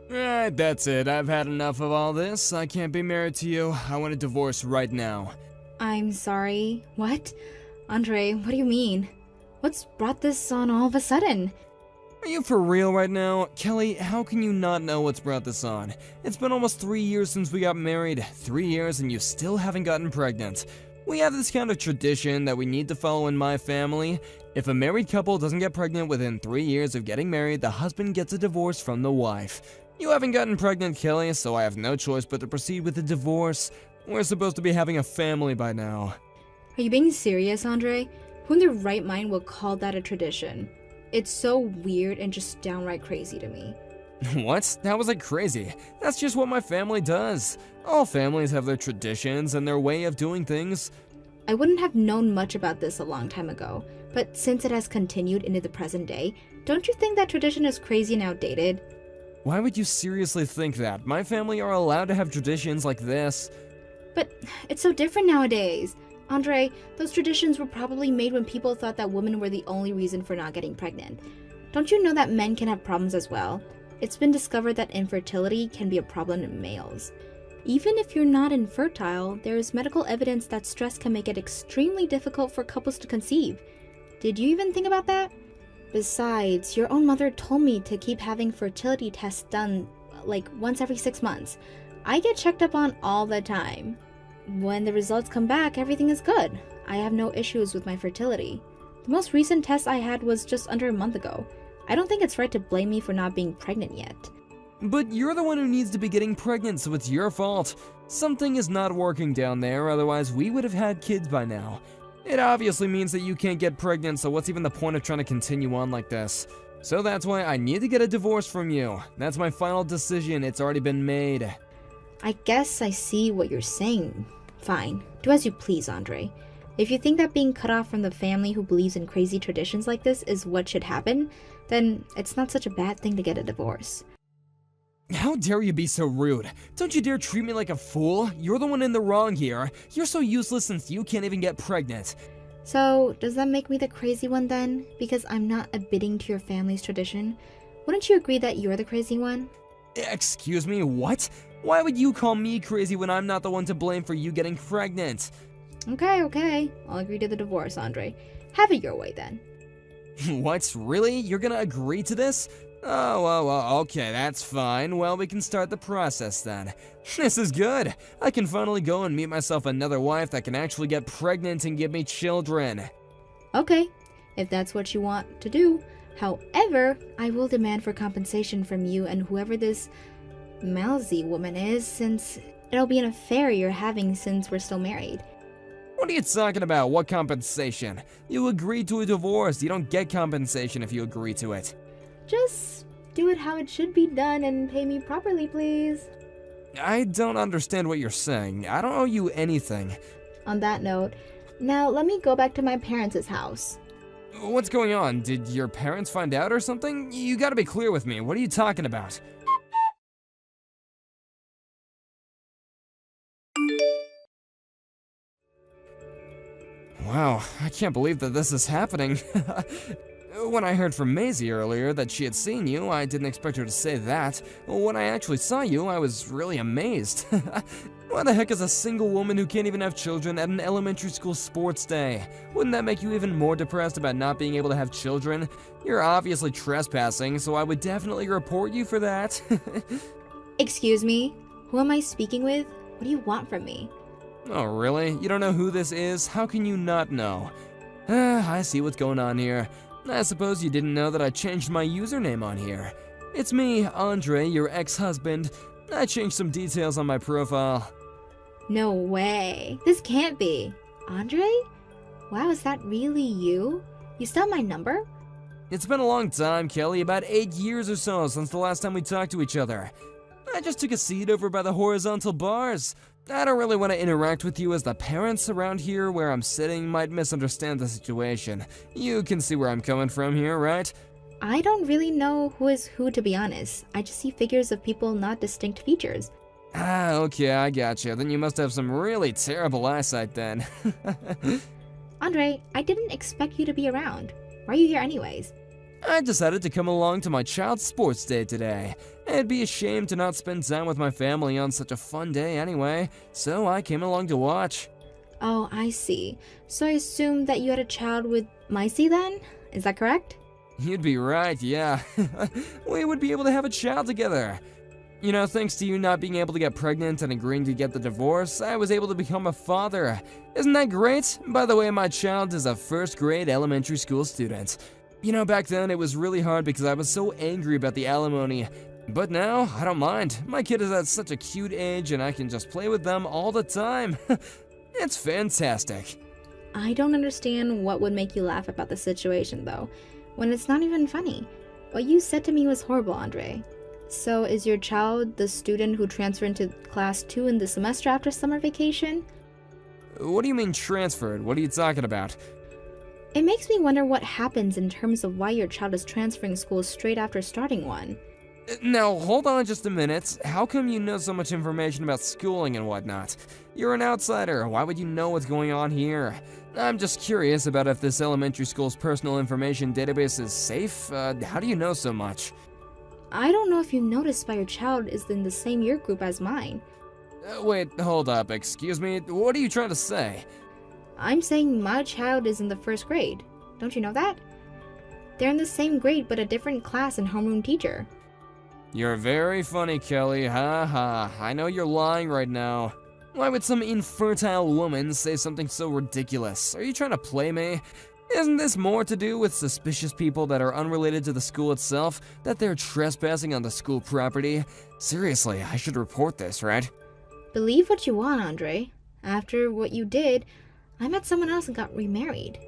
Alright, that's it. I've had enough of all this. I can't be married to you. I want a divorce right now. I'm sorry. What? Andre, what do you mean? What's brought this on all of a sudden? Are you for real right now? Kelly, how can you not know what's brought this on? It's been almost 3 years since we got married. 3 years and you still haven't gotten pregnant. We have this kind of tradition that we need to follow in my family. If a married couple doesn't get pregnant within 3 years of getting married, the husband gets a divorce from the wife. You haven't gotten pregnant, Kelly, so I have no choice but to proceed with the divorce. We're supposed to be having a family by now. Are you being serious, Andre? Who in their right mind will call that a tradition? It's so weird and just downright crazy to me. What? That was like crazy. That's just what my family does. All families have their traditions and their way of doing things. I wouldn't have known much about this a long time ago, but since it has continued into the present day, don't you think that tradition is crazy and outdated? Why would you seriously think that? My family are allowed to have traditions like this. But it's so different nowadays. Andre, those traditions were probably made when people thought that women were the only reason for not getting pregnant. Don't you know that men can have problems as well? It's been discovered that infertility can be a problem in males. Even if you're not infertile, there is medical evidence that stress can make it extremely difficult for couples to conceive. Did you even think about that? Besides, your own mother told me to keep having fertility tests done like once every 6 months. I get checked up on all the time. When the results come back, everything is good. I have no issues with my fertility. The most recent test I had was just under a month ago. I don't think it's right to blame me for not being pregnant yet. But you're the one who needs to be getting pregnant, so it's your fault. Something is not working down there, otherwise we would have had kids by now. It obviously means that you can't get pregnant, so what's even the point of trying to continue on like this? So that's why I need to get a divorce from you. That's my final decision, it's already been made. I guess I see what you're saying. Fine, do as you please, Andre. If you think that being cut off from the family who believes in crazy traditions like this is what should happen, then it's not such a bad thing to get a divorce. How dare you be so rude? Don't you dare treat me like a fool. You're the one in the wrong here. You're so useless since you can't even get pregnant. So, does that make me the crazy one then? Because I'm not abiding to your family's tradition? Wouldn't you agree that you're the crazy one? Excuse me, what? Why would you call me crazy when I'm not the one to blame for you getting pregnant? Okay. I'll agree to the divorce, Andre. Have it your way then. What? Really? You're gonna agree to this? Oh, well, okay, that's fine. Well, we can start the process then. This is good. I can finally go and meet myself another wife that can actually get pregnant and give me children. Okay, if that's what you want to do. However, I will demand for compensation from you and whoever this Malzy woman is, since it'll be an affair you're having since we're still married. What are you talking about? What compensation? You agreed to a divorce. You don't get compensation if you agree to it. Just do it how it should be done and pay me properly, please. I don't understand what you're saying. I don't owe you anything. On that note, now let me go back to my parents' house. What's going on? Did your parents find out or something? You gotta be clear with me. What are you talking about? Wow, I can't believe that this is happening. When I heard from Maisie earlier that she had seen you, I didn't expect her to say that. When I actually saw you, I was really amazed. Why the heck is a single woman who can't even have children at an elementary school sports day? Wouldn't that make you even more depressed about not being able to have children? You're obviously trespassing, so I would definitely report you for that. Excuse me? Who am I speaking with? What do you want from me? Oh, really? You don't know who this is? How can you not know? I see what's going on here. I suppose you didn't know that I changed my username on here. It's me, Andre, your ex-husband. I changed some details on my profile. No way. This can't be. Andre? Wow, is that really you? You still have my number? It's been a long time, Kelly, about 8 years or so since the last time we talked to each other. I just took a seat over by the horizontal bars. I don't really want to interact with you as the parents around here where I'm sitting might misunderstand the situation. You can see where I'm coming from here, right? I don't really know who is who, to be honest. I just see figures of people, not distinct features. Ah, okay, I gotcha. Then you must have some really terrible eyesight then. Andre, I didn't expect you to be around. Why are you here anyways? I decided to come along to my child's sports day today. It'd be a shame to not spend time with my family on such a fun day anyway, so I came along to watch. Oh, I see. So I assume that you had a child with Maisie then? Is that correct? You'd be right, yeah. We would be able to have a child together. You know, thanks to you not being able to get pregnant and agreeing to get the divorce, I was able to become a father. Isn't that great? By the way, my child is a first-grade elementary school student. You know, back then it was really hard because I was so angry about the alimony. But now, I don't mind. My kid is at such a cute age and I can just play with them all the time. It's fantastic. I don't understand what would make you laugh about the situation, though, when it's not even funny. What you said to me was horrible, Andre. So is your child the student who transferred into class 2 in the semester after summer vacation? What do you mean transferred? What are you talking about? It makes me wonder what happens in terms of why your child is transferring schools straight after starting one. Now, hold on just a minute. How come you know so much information about schooling and whatnot? You're an outsider. Why would you know what's going on here? I'm just curious about if this elementary school's personal information database is safe. How do you know so much? I don't know if you noticed, but your child is in the same year group as mine. Wait, hold up. Excuse me. What are you trying to say? I'm saying my child is in the first grade. Don't you know that? They're in the same grade but a different class and homeroom teacher. You're very funny, Kelly. Ha ha. I know you're lying right now. Why would some infertile woman say something so ridiculous? Are you trying to play me? Isn't this more to do with suspicious people that are unrelated to the school itself, that they're trespassing on the school property? Seriously, I should report this, right? Believe what you want, Andre. After what you did, I met someone else and got remarried.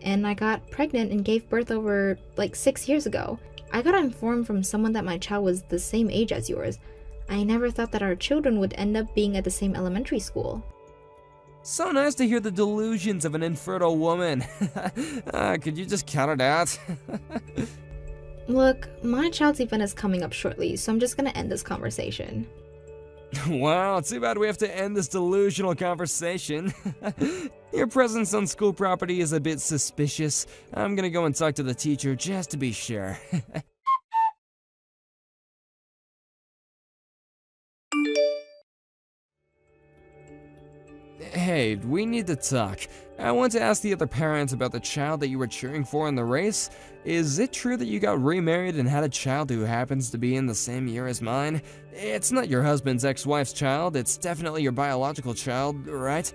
And I got pregnant and gave birth over, 6 years ago. I got informed from someone that my child was the same age as yours. I never thought that our children would end up being at the same elementary school. So nice to hear the delusions of an infertile woman. Could you just cut it out? Look, my child's event is coming up shortly, so I'm just gonna end this conversation. Wow, too bad we have to end this delusional conversation. Your presence on school property is a bit suspicious. I'm gonna go and talk to the teacher just to be sure. Hey, we need to talk. I want to ask the other parents about the child that you were cheering for in the race. Is it true that you got remarried and had a child who happens to be in the same year as mine? It's not your husband's ex-wife's child, it's definitely your biological child, right?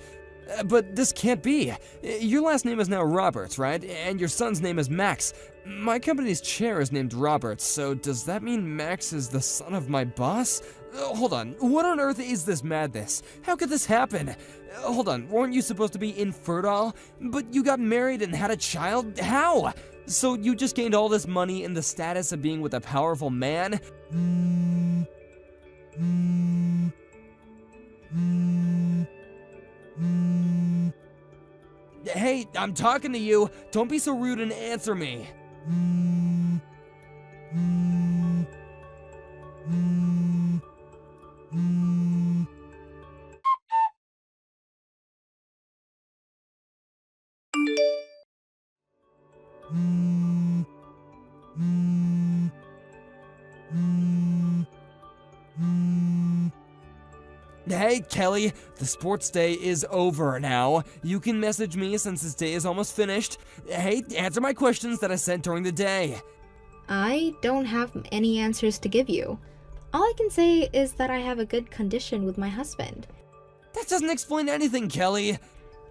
But this can't be. Your last name is now Roberts, right? And your son's name is Max. My company's chair is named Roberts, so does that mean Max is the son of my boss? Hold on, what on earth is this madness? How could this happen? Hold on, weren't you supposed to be infertile? But you got married and had a child? How? So you just gained all this money and the status of being with a powerful man? Hey, I'm talking to you. Don't be so rude and answer me. Hey, Kelly, the sports day is over now. You can message me since this day is almost finished. Hey, answer my questions that I sent during the day. I don't have any answers to give you. All I can say is that I have a good condition with my husband. That doesn't explain anything, Kelly.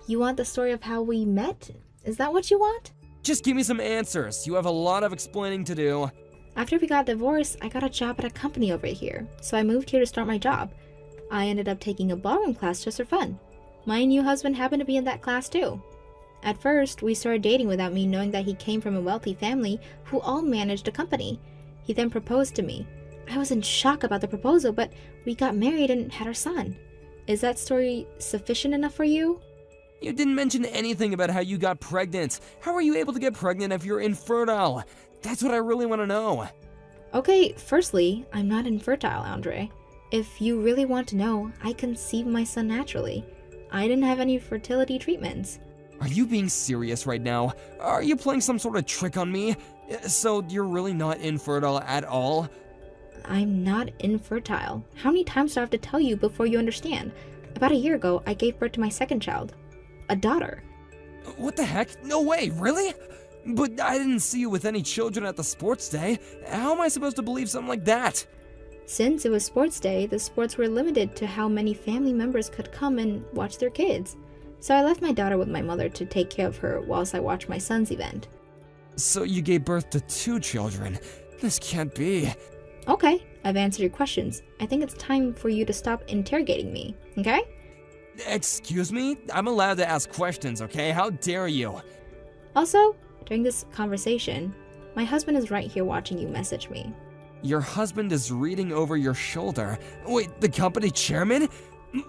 You want the story of how we met? Is that what you want? Just give me some answers. You have a lot of explaining to do. After we got divorced, I got a job at a company over here, so I moved here to start my job. I ended up taking a ballroom class just for fun. My new husband happened to be in that class too. At first, we started dating without me knowing that he came from a wealthy family who all managed a company. He then proposed to me. I was in shock about the proposal, but we got married and had our son. Is that story sufficient enough for you? You didn't mention anything about how you got pregnant. How are you able to get pregnant if you're infertile? That's what I really want to know. Okay, firstly, I'm not infertile, Andre. If you really want to know, I conceived my son naturally. I didn't have any fertility treatments. Are you being serious right now? Are you playing some sort of trick on me? So you're really not infertile at all? I'm not infertile. How many times do I have to tell you before you understand? About a year ago, I gave birth to my second child, a daughter. What the heck? No way, really? But I didn't see you with any children at the sports day. How am I supposed to believe something like that? Since it was sports day, the sports were limited to how many family members could come and watch their kids. So I left my daughter with my mother to take care of her whilst I watched my son's event. So you gave birth to 2 children. This can't be. Okay, I've answered your questions. I think it's time for you to stop interrogating me, okay? Excuse me? I'm allowed to ask questions, okay? How dare you? Also, during this conversation, my husband is right here watching you message me. Your husband is reading over your shoulder. Wait, the company chairman?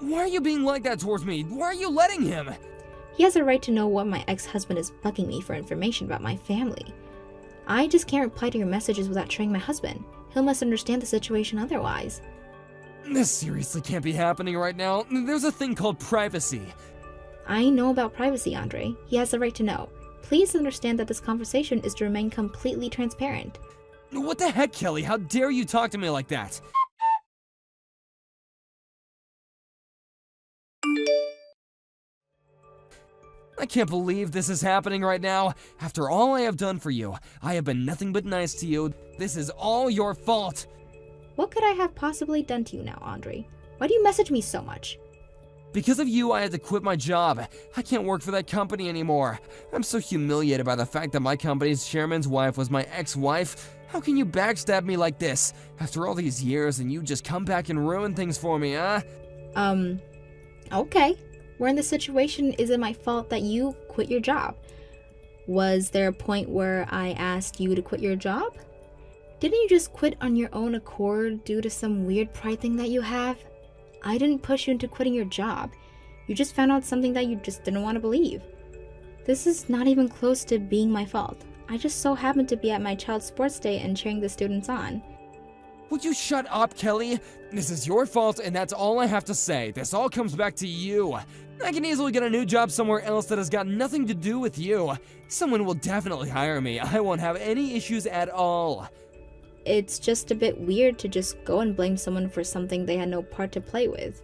Why are you being like that towards me? Why are you letting him? He has a right to know what my ex-husband is bugging me for information about my family. I just can't reply to your messages without showing my husband. He'll misunderstand the situation otherwise. This seriously can't be happening right now. There's a thing called privacy. I know about privacy, Andre. He has the right to know. Please understand that this conversation is to remain completely transparent. What the heck, Kelly? How dare you talk to me like that? I can't believe this is happening right now. After all I have done for you, I have been nothing but nice to you. This is all your fault. What could I have possibly done to you now, Andre? Why do you message me so much? Because of you, I had to quit my job. I can't work for that company anymore. I'm so humiliated by the fact that my company's chairman's wife was my ex-wife. How can you backstab me like this? After all these years, and you just come back and ruin things for me, huh? Okay. We're in this situation. Is it my fault that you quit your job? Was there a point where I asked you to quit your job? Didn't you just quit on your own accord due to some weird pride thing that you have? I didn't push you into quitting your job. You just found out something that you just didn't want to believe. This is not even close to being my fault. I just so happened to be at my child's sports day and cheering the students on. Would you shut up, Kelly? This is your fault, and that's all I have to say. This all comes back to you. I can easily get a new job somewhere else that has got nothing to do with you. Someone will definitely hire me. I won't have any issues at all. It's just a bit weird to just go and blame someone for something they had no part to play with.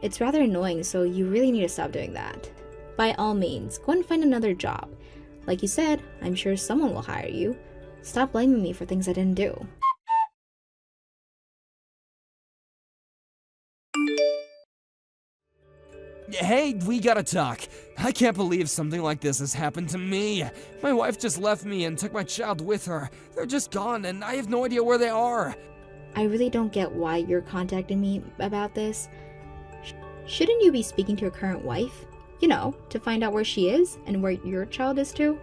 It's rather annoying, so you really need to stop doing that. By all means, go and find another job. Like you said, I'm sure someone will hire you. Stop blaming me for things I didn't do. Hey, we gotta talk. I can't believe something like this has happened to me. My wife just left me and took my child with her. They're just gone, and I have no idea where they are. I really don't get why you're contacting me about this. Shouldn't you be speaking to your current wife? You know, to find out where she is and where your child is too?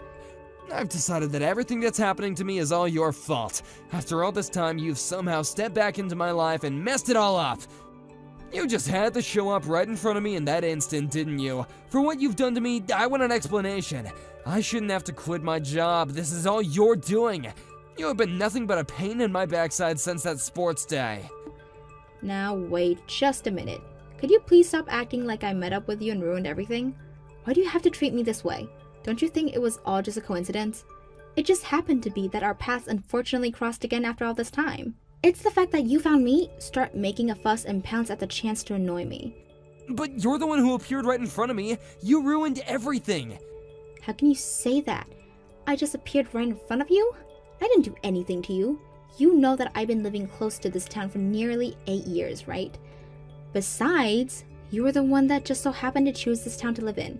I've decided that everything that's happening to me is all your fault. After all this time, you've somehow stepped back into my life and messed it all up. You just had to show up right in front of me in that instant, didn't you? For what you've done to me, I want an explanation. I shouldn't have to quit my job. This is all you're doing. You have been nothing but a pain in my backside since that sports day. Now wait just a minute. Could you please stop acting like I met up with you and ruined everything? Why do you have to treat me this way? Don't you think it was all just a coincidence? It just happened to be that our paths unfortunately crossed again after all this time. It's the fact that you found me, start making a fuss and pounce at the chance to annoy me. But you're the one who appeared right in front of me. You ruined everything. How can you say that? I just appeared right in front of you? I didn't do anything to you. You know that I've been living close to this town for nearly 8 years, right? Besides, you were the one that just so happened to choose this town to live in.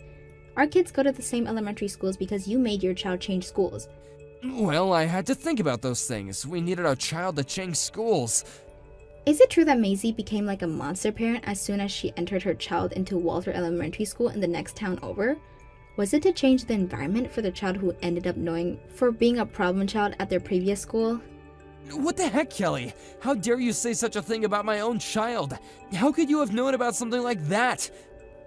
Our kids go to the same elementary schools because you made your child change schools. Well, I had to think about those things. We needed our child to change schools. Is it true that Maisie became like a monster parent as soon as she entered her child into Walter Elementary School in the next town over? Was it to change the environment for the child who ended up knowing for being a problem child at their previous school? What the heck, Kelly? How dare you say such a thing about my own child? How could you have known about something like that?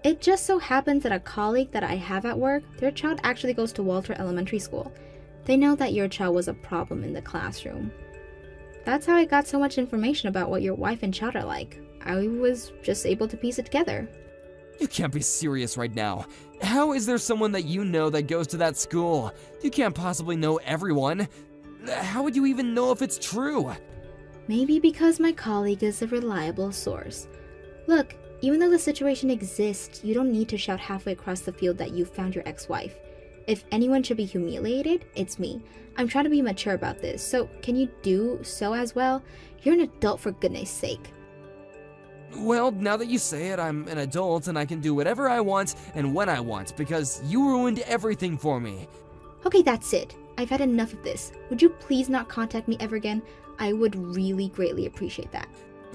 It just so happens that a colleague that I have at work, their child actually goes to Walter Elementary School. They know that your child was a problem in the classroom. That's how I got so much information about what your wife and child are like. I was just able to piece it together. You can't be serious right now. How is there someone that you know that goes to that school? You can't possibly know everyone. How would you even know if it's true? Maybe because my colleague is a reliable source. Look, even though the situation exists, you don't need to shout halfway across the field that you found your ex-wife. If anyone should be humiliated, it's me. I'm trying to be mature about this, so can you do so as well? You're an adult, for goodness sake. Well, now that you say it, I'm an adult and I can do whatever I want and when I want because you ruined everything for me. Okay, that's it. I've had enough of this. Would you please not contact me ever again? I would really greatly appreciate that.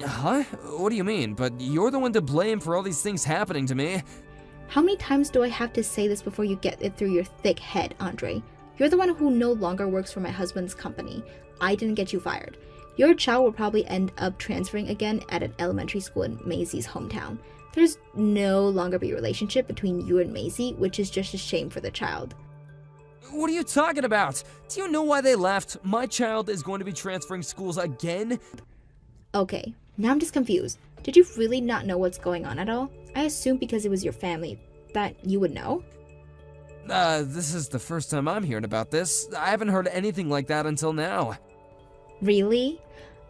Huh? What do you mean? But you're the one to blame for all these things happening to me. How many times do I have to say this before you get it through your thick head, Andre? You're the one who no longer works for my husband's company. I didn't get you fired. Your child will probably end up transferring again at an elementary school in Maisie's hometown. There's no longer be a relationship between you and Maisie, which is just a shame for the child. What are you talking about? Do you know why they left? My child is going to be transferring schools again? Okay, now I'm just confused. Did you really not know what's going on at all? I assumed because it was your family that you would know. This is the first time I'm hearing about this. I haven't heard anything like that until now. Really?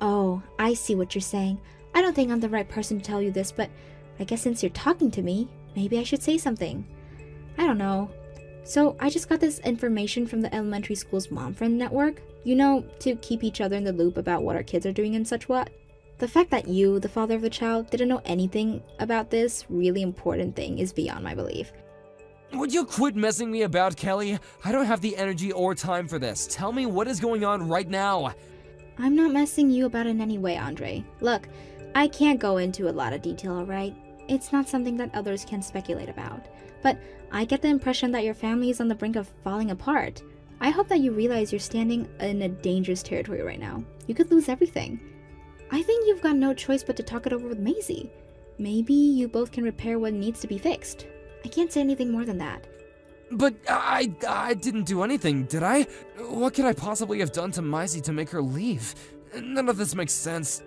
Oh, I see what you're saying. I don't think I'm the right person to tell you this, but I guess since you're talking to me, maybe I should say something. I don't know. So I just got this information from the elementary school's mom friend network. You know, to keep each other in the loop about what our kids are doing and such what. The fact that you, the father of the child, didn't know anything about this really important thing is beyond my belief. Would you quit messing me about, Kelly? I don't have the energy or time for this. Tell me what is going on right now. I'm not messing you about in any way, Andre. Look, I can't go into a lot of detail, alright? It's not something that others can speculate about. But I get the impression that your family is on the brink of falling apart. I hope that you realize you're standing in a dangerous territory right now. You could lose everything. I think you've got no choice but to talk it over with Maisie. Maybe you both can repair what needs to be fixed. I can't say anything more than that. But I didn't do anything, did I? What could I possibly have done to Maisie to make her leave? None of this makes sense.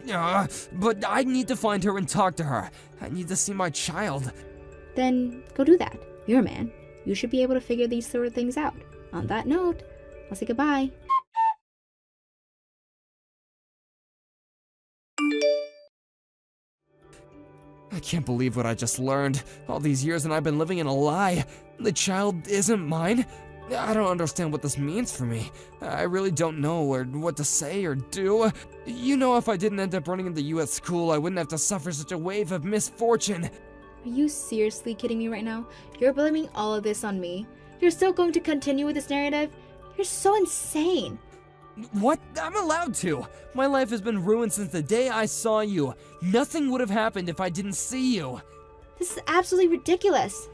But I need to find her and talk to her. I need to see my child. Then go do that. You're a man. You should be able to figure these sort of things out. On that note, I'll say goodbye. I can't believe what I just learned. All these years and I've been living in a lie. The child isn't mine. I don't understand what this means for me. I really don't know what to say or do. You know, if I didn't end up running into you at school, I wouldn't have to suffer such a wave of misfortune. Are you seriously kidding me right now? You're blaming all of this on me. You're still going to continue with this narrative? You're so insane. What? I'm allowed to. My life has been ruined since the day I saw you. Nothing would have happened if I didn't see you. This is absolutely ridiculous.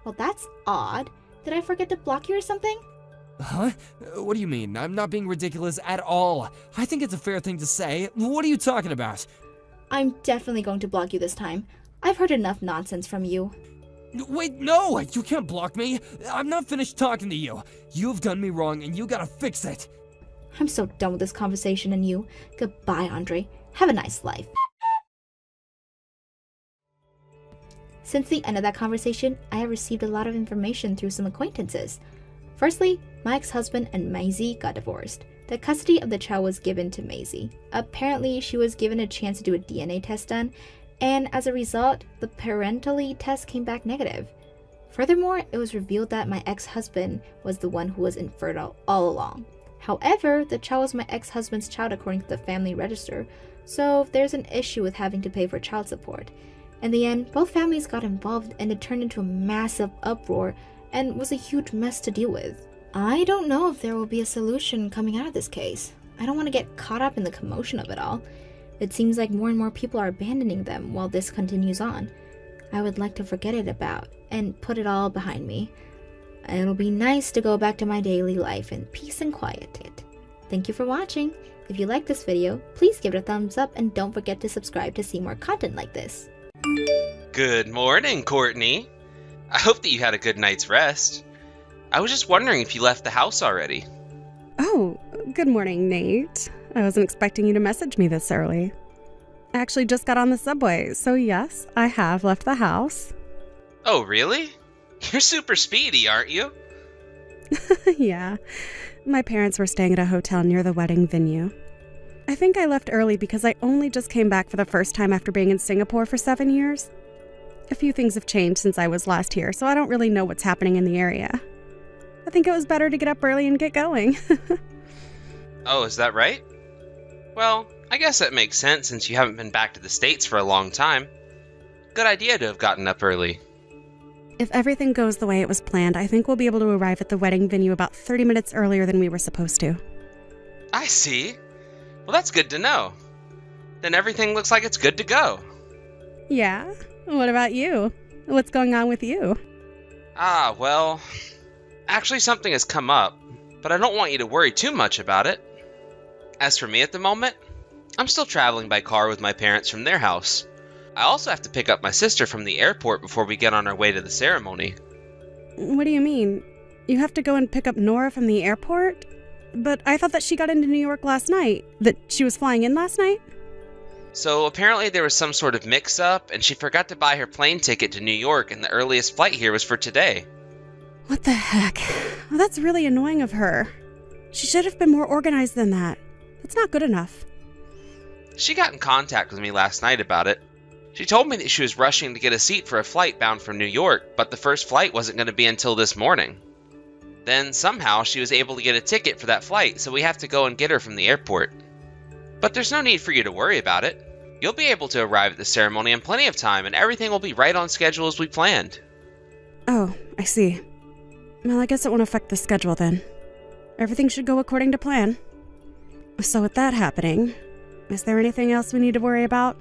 Well, that's odd. Did I forget to block you or something? Huh? What do you mean? I'm not being ridiculous at all. I think it's a fair thing to say. What are you talking about? I'm definitely going to block you this time. I've heard enough nonsense from you. Wait, no! You can't block me! I'm not finished talking to you. You've done me wrong and you gotta fix it. I'm so done with this conversation and you. Goodbye, Andre. Have a nice life. Since the end of that conversation, I have received a lot of information through some acquaintances. Firstly, my ex-husband and Maisie got divorced. The custody of the child was given to Maisie. Apparently, she was given a chance to do a DNA test done, and as a result, the parentality test came back negative. Furthermore, it was revealed that my ex-husband was the one who was infertile all along. However, the child was my ex-husband's child according to the family register, so there's an issue with having to pay for child support. In the end, both families got involved and it turned into a massive uproar and was a huge mess to deal with. I don't know if there will be a solution coming out of this case. I don't want to get caught up in the commotion of it all. It seems like more and more people are abandoning them while this continues on. I would like to forget it about and put it all behind me. It'll be nice to go back to my daily life in peace and quiet. Thank you for watching. If you like this video, please give it a thumbs up and don't forget to subscribe to see more content like this. Good morning, Courtney. I hope that you had a good night's rest. I was just wondering if you left the house already. Oh, good morning, Nate. I wasn't expecting you to message me this early. I actually just got on the subway, so yes, I have left the house. Oh, really? You're super speedy, aren't you? Yeah, My parents were staying at a hotel near the wedding venue. I think I left early because I only just came back for the first time after being in Singapore for 7 years. A few things have changed since I was last here, so I don't really know what's happening in the area. I think it was better to get up early and get going. Oh, is that right? Well, I guess that makes sense since you haven't been back to the States for a long time. Good idea to have gotten up early. If everything goes the way it was planned, I think we'll be able to arrive at the wedding venue about 30 minutes earlier than we were supposed to. I see. Well, that's good to know. Then everything looks like it's good to go. Yeah? What about you? What's going on with you? Well, actually something has come up, but I don't want you to worry too much about it. As for me at the moment, I'm still traveling by car with my parents from their house. I also have to pick up my sister from the airport before we get on our way to the ceremony. What do you mean? You have to go and pick up Nora from the airport? But I thought that she got into New York last night. That she was flying in last night? So apparently there was some sort of mix-up, and she forgot to buy her plane ticket to New York, and the earliest flight here was for today. What the heck? Well, that's really annoying of her. She should have been more organized than that. That's not good enough. She got in contact with me last night about it. She told me that she was rushing to get a seat for a flight bound from New York, but the first flight wasn't going to be until this morning. Then somehow she was able to get a ticket for that flight, so we have to go and get her from the airport. But there's no need for you to worry about it. You'll be able to arrive at the ceremony in plenty of time, and everything will be right on schedule as we planned. Oh, I see. Well, I guess it won't affect the schedule then. Everything should go according to plan. So with that happening, is there anything else we need to worry about?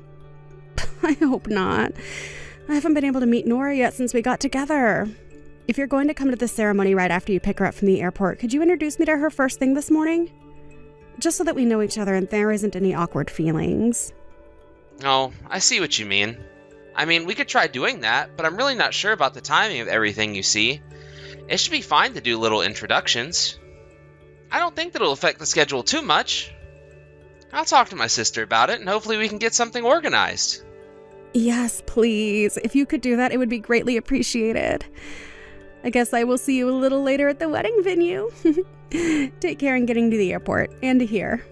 I hope not. I haven't been able to meet Nora yet since we got together. If you're going to come to the ceremony right after you pick her up from the airport, could you introduce me to her first thing this morning? Just so that we know each other and there isn't any awkward feelings. Oh, I see what you mean. I mean, we could try doing that, but I'm really not sure about the timing of everything, you see. It should be fine to do little introductions. I don't think that it'll affect the schedule too much. I'll talk to my sister about it, and hopefully we can get something organized. Yes, please. If you could do that, it would be greatly appreciated. I guess I will see you a little later at the wedding venue. Take care in getting to the airport and to here.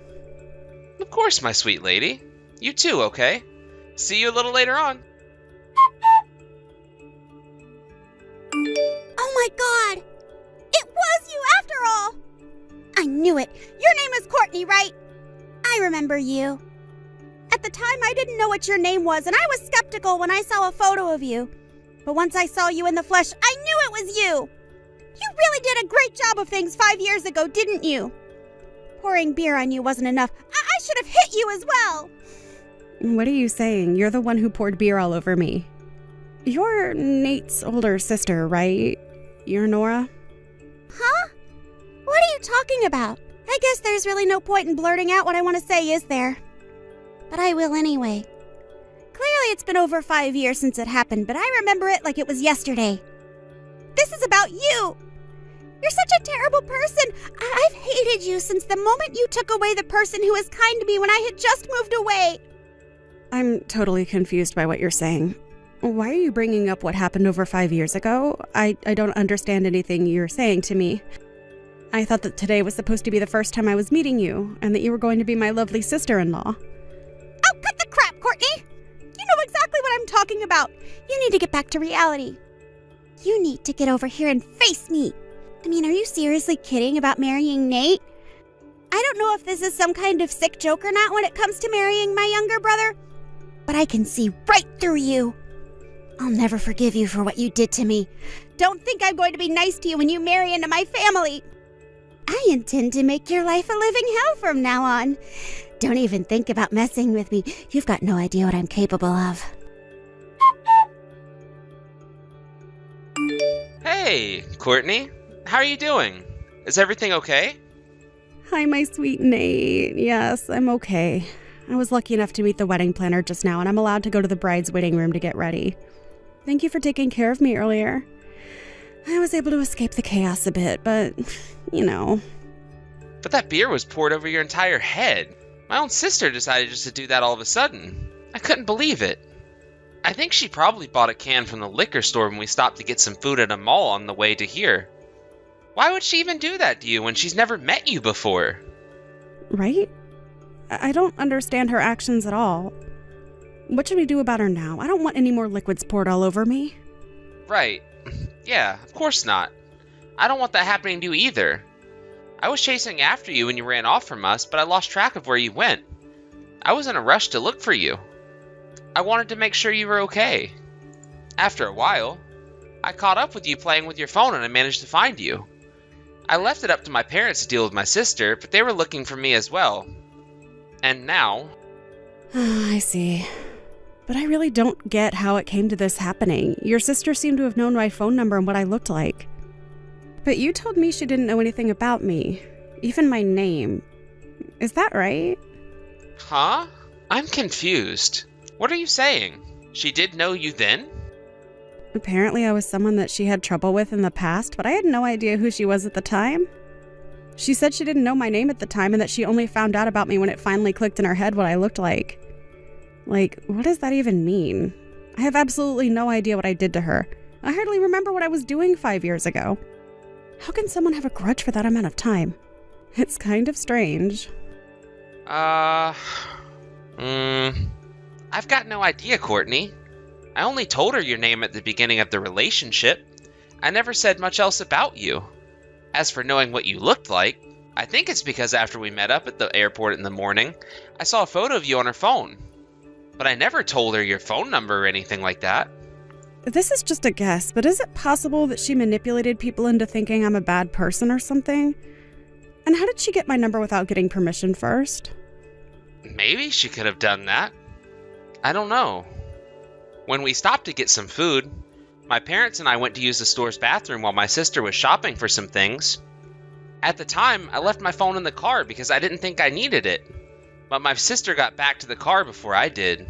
Of course, my sweet lady. You too, okay? See you a little later on. Oh my god! It was you after all! I knew it. Your name is Courtney, right? I remember you. At the time, I didn't know what your name was, and I was skeptical when I saw a photo of you. But once I saw you in the flesh, I knew it was you! You really did a great job of things 5 years ago, didn't you? Pouring beer on you wasn't enough. I should have hit you as well! What are you saying? You're the one who poured beer all over me. You're Nate's older sister, right? You're Nora? Huh? What are you talking about? I guess there's really no point in blurting out what I want to say, is there? But I will anyway. Clearly it's been over 5 years since it happened, but I remember it like it was yesterday. This is about you! You're such a terrible person! I've hated you since the moment you took away the person who was kind to me when I had just moved away! I'm totally confused by what you're saying. Why are you bringing up what happened over 5 years ago? I don't understand anything you're saying to me. I thought that today was supposed to be the first time I was meeting you, and that you were going to be my lovely sister-in-law. Oh, cut the crap, Courtney! You know exactly what I'm talking about. You need to get back to reality. You need to get over here and face me. I mean, are you seriously kidding about marrying Nate? I don't know if this is some kind of sick joke or not when it comes to marrying my younger brother, but I can see right through you. I'll never forgive you for what you did to me. Don't think I'm going to be nice to you when you marry into my family. I intend to make your life a living hell from now on. Don't even think about messing with me. You've got no idea what I'm capable of. Hey, Courtney. How are you doing? Is everything okay? Hi, my sweet Nate. Yes, I'm okay. I was lucky enough to meet the wedding planner just now, and I'm allowed to go to the bride's waiting room to get ready. Thank you for taking care of me earlier. I was able to escape the chaos a bit, but, you know. But that beer was poured over your entire head. My own sister decided just to do that all of a sudden. I couldn't believe it. I think she probably bought a can from the liquor store when we stopped to get some food at a mall on the way to here. Why would she even do that to you when she's never met you before? Right? I don't understand her actions at all. What should we do about her now? I don't want any more liquids poured all over me. Right. Yeah, of course not. I don't want that happening to you either. I was chasing after you when you ran off from us, but I lost track of where you went. I was in a rush to look for you. I wanted to make sure you were okay. After a while, I caught up with you playing with your phone and I managed to find you. I left it up to my parents to deal with my sister, but they were looking for me as well. And now... I see. But I really don't get how it came to this happening. Your sister seemed to have known my phone number and what I looked like. But you told me she didn't know anything about me, even my name. Is that right? Huh? I'm confused. What are you saying? She did know you then? Apparently I was someone that she had trouble with in the past, but I had no idea who she was at the time. She said she didn't know my name at the time and that she only found out about me when it finally clicked in her head what I looked like. Like, what does that even mean? I have absolutely no idea what I did to her. I hardly remember what I was doing 5 years ago. How can someone have a grudge for that amount of time? It's kind of strange. I've got no idea, Courtney. I only told her your name at the beginning of the relationship. I never said much else about you. As for knowing what you looked like, I think it's because after we met up at the airport in the morning, I saw a photo of you on her phone. But I never told her your phone number or anything like that. This is just a guess, but is it possible that she manipulated people into thinking I'm a bad person or something? And how did she get my number without getting permission first? Maybe she could have done that. I don't know. When we stopped to get some food, my parents and I went to use the store's bathroom while my sister was shopping for some things. At the time, I left my phone in the car because I didn't think I needed it. But my sister got back to the car before I did.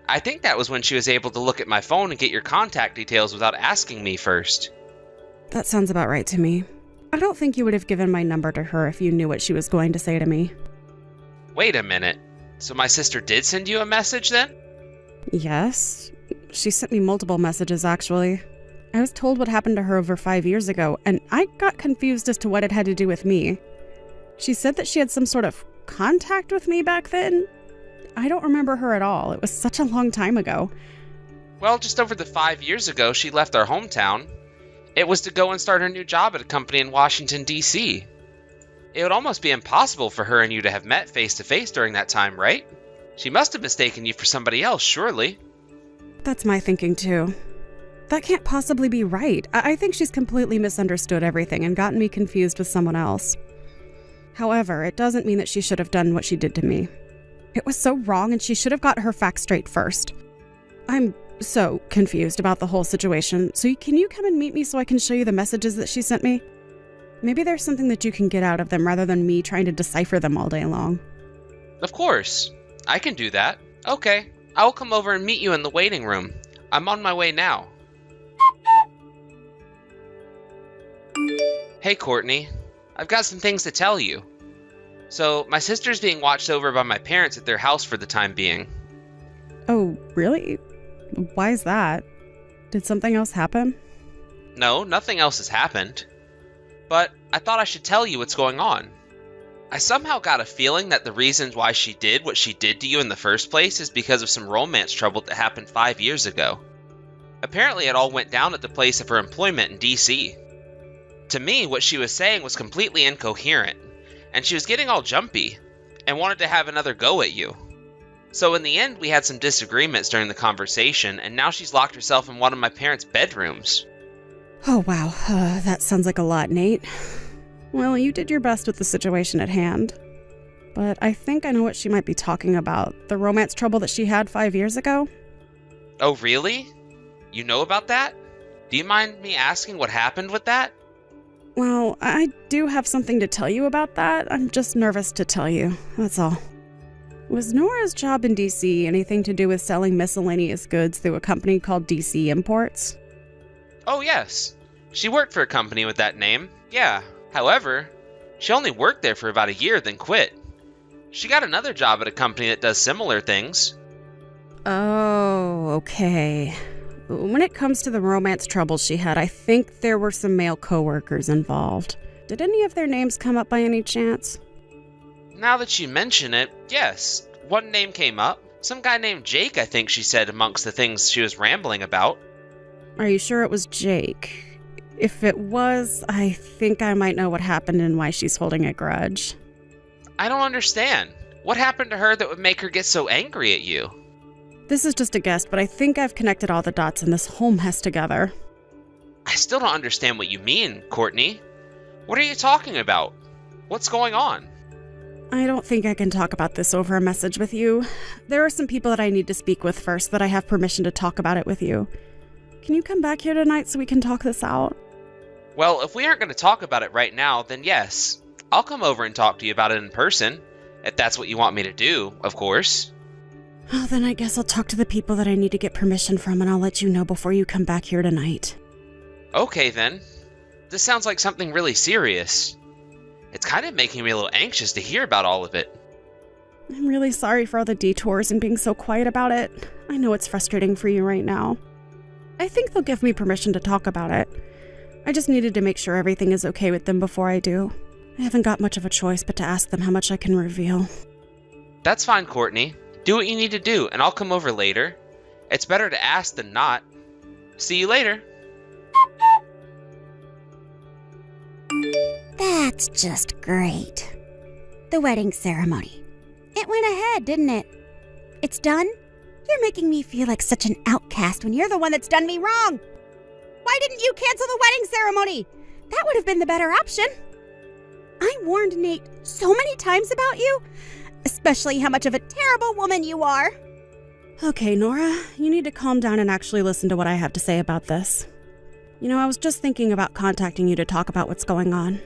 I think that was when she was able to look at my phone and get your contact details without asking me first. That sounds about right to me. I don't think you would have given my number to her if you knew what she was going to say to me. Wait a minute. So my sister did send you a message then? Yes. She sent me multiple messages, actually. I was told what happened to her over 5 years ago, and I got confused as to what it had to do with me. She said that she had some sort of contact with me back then. I don't remember her at all. It was such a long time ago. Well, just over the 5 years ago, she left our hometown. It was to go and start her new job at a company in Washington, D.C. It would almost be impossible for her and you to have met face to face during that time, right? She must have mistaken you for somebody else, surely. That's my thinking, too. That can't possibly be right. I think she's completely misunderstood everything and gotten me confused with someone else. However, it doesn't mean that she should have done what she did to me. It was so wrong, and she should have got her facts straight first. I'm so confused about the whole situation, so can you come and meet me so I can show you the messages that she sent me? Maybe there's something that you can get out of them rather than me trying to decipher them all day long. Of course. I can do that. Okay. I'll come over and meet you in the waiting room. I'm on my way now. Hey, Courtney. I've got some things to tell you. So, my sister's being watched over by my parents at their house for the time being. Oh, really? Why is that? Did something else happen? No, nothing else has happened. But I thought I should tell you what's going on. I somehow got a feeling that the reasons why she did what she did to you in the first place is because of some romance trouble that happened 5 years ago. Apparently it all went down at the place of her employment in DC. To me, what she was saying was completely incoherent, and she was getting all jumpy, and wanted to have another go at you. So in the end, we had some disagreements during the conversation, and now she's locked herself in one of my parents' bedrooms. Oh, wow. That sounds like a lot, Nate. Well, you did your best with the situation at hand. But I think I know what she might be talking about. The romance trouble that she had 5 years ago? Oh, really? You know about that? Do you mind me asking what happened with that? Well, I do have something to tell you about that. I'm just nervous to tell you, that's all. Was Nora's job in DC anything to do with selling miscellaneous goods through a company called DC Imports? Oh, yes. She worked for a company with that name, yeah. However, she only worked there for about a year, then quit. She got another job at a company that does similar things. Oh, okay. When it comes to the romance troubles she had, I think there were some male coworkers involved. Did any of their names come up by any chance? Now that you mention it, yes. One name came up. Some guy named Jake, I think she said amongst the things she was rambling about. Are you sure it was Jake? If it was, I think I might know what happened and why she's holding a grudge. I don't understand. What happened to her that would make her get so angry at you? This is just a guess, but I think I've connected all the dots in this whole mess together. I still don't understand what you mean, Courtney. What are you talking about? What's going on? I don't think I can talk about this over a message with you. There are some people that I need to speak with first that I have permission to talk about it with you. Can you come back here tonight so we can talk this out? Well, if we aren't going to talk about it right now, then yes. I'll come over and talk to you about it in person. If that's what you want me to do, of course. Oh, then I guess I'll talk to the people that I need to get permission from, and I'll let you know before you come back here tonight. Okay, then. This sounds like something really serious. It's kind of making me a little anxious to hear about all of it. I'm really sorry for all the detours and being so quiet about it. I know it's frustrating for you right now. I think they'll give me permission to talk about it. I just needed to make sure everything is okay with them before I do. I haven't got much of a choice but to ask them how much I can reveal. That's fine, Courtney. Do what you need to do, and I'll come over later. It's better to ask than not. See you later. That's just great. The wedding ceremony. It went ahead, didn't it? It's done? You're making me feel like such an outcast when you're the one that's done me wrong. Why didn't you cancel the wedding ceremony? That would have been the better option. I warned Nate so many times about you, especially how much of a terrible woman you are. Okay, Nora, you need to calm down and actually listen to what I have to say about this. You know, I was just thinking about contacting you to talk about what's going on.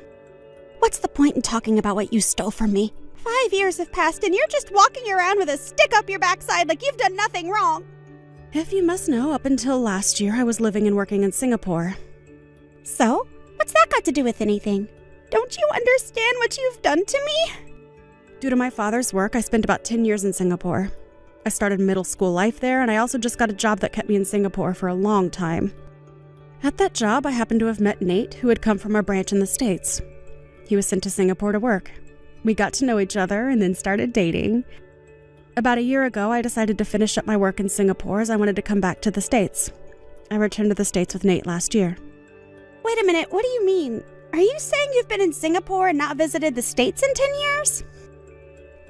What's the point in talking about what you stole from me? 5 years have passed and you're just walking around with a stick up your backside like you've done nothing wrong. If you must know, up until last year, I was living and working in Singapore. So? What's that got to do with anything? Don't you understand what you've done to me? Due to my father's work, I spent about 10 years in Singapore. I started middle school life there, and I also just got a job that kept me in Singapore for a long time. At that job, I happened to have met Nate, who had come from a branch in the States. He was sent to Singapore to work. We got to know each other and then started dating. About a year ago, I decided to finish up my work in Singapore as I wanted to come back to the States. I returned to the States with Nate last year. Wait a minute, what do you mean? Are you saying you've been in Singapore and not visited the States in 10 years?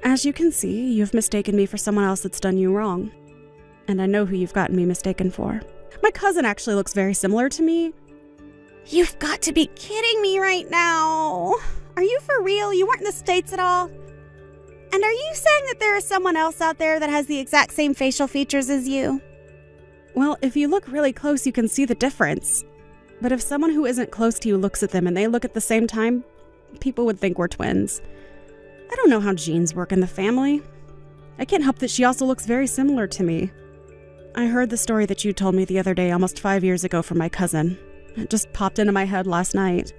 As you can see, you've mistaken me for someone else that's done you wrong. And I know who you've gotten me mistaken for. My cousin actually looks very similar to me. You've got to be kidding me right now. Are you for real? You weren't in the States at all? And are you saying that there is someone else out there that has the exact same facial features as you? Well, if you look really close, you can see the difference. But if someone who isn't close to you looks at them and they look at the same time, people would think we're twins. I don't know how genes work in the family. I can't help that she also looks very similar to me. I heard the story that you told me the other day almost 5 years ago from my cousin. It just popped into my head last night.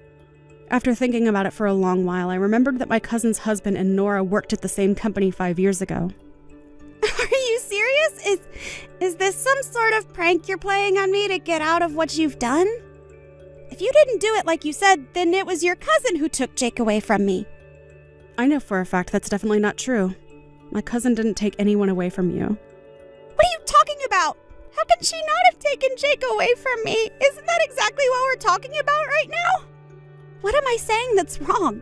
After thinking about it for a long while, I remembered that my cousin's husband and Nora worked at the same company 5 years ago. Are you serious? Is this some sort of prank you're playing on me to get out of what you've done? If you didn't do it like you said, then it was your cousin who took Jake away from me. I know for a fact that's definitely not true. My cousin didn't take anyone away from you. What are you talking about? How can she not have taken Jake away from me? Isn't that exactly what we're talking about right now? What am I saying that's wrong?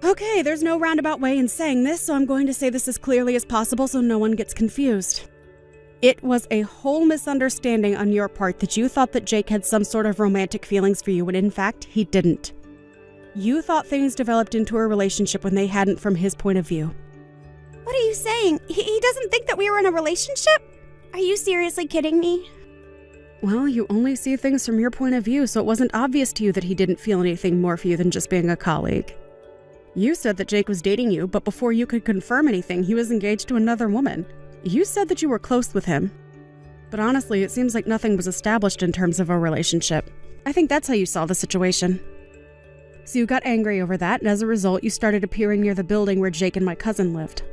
Okay, there's no roundabout way in saying this, so I'm going to say this as clearly as possible so no one gets confused. It was a whole misunderstanding on your part that you thought that Jake had some sort of romantic feelings for you when in fact he didn't. You thought things developed into a relationship when they hadn't from his point of view. What are you saying? He doesn't think that we were in a relationship? Are you seriously kidding me? Well, you only see things from your point of view, so it wasn't obvious to you that he didn't feel anything more for you than just being a colleague. You said that Jake was dating you, but before you could confirm anything, he was engaged to another woman. You said that you were close with him. But honestly, it seems like nothing was established in terms of a relationship. I think that's how you saw the situation. So you got angry over that, and as a result, you started appearing near the building where Jake and my cousin lived.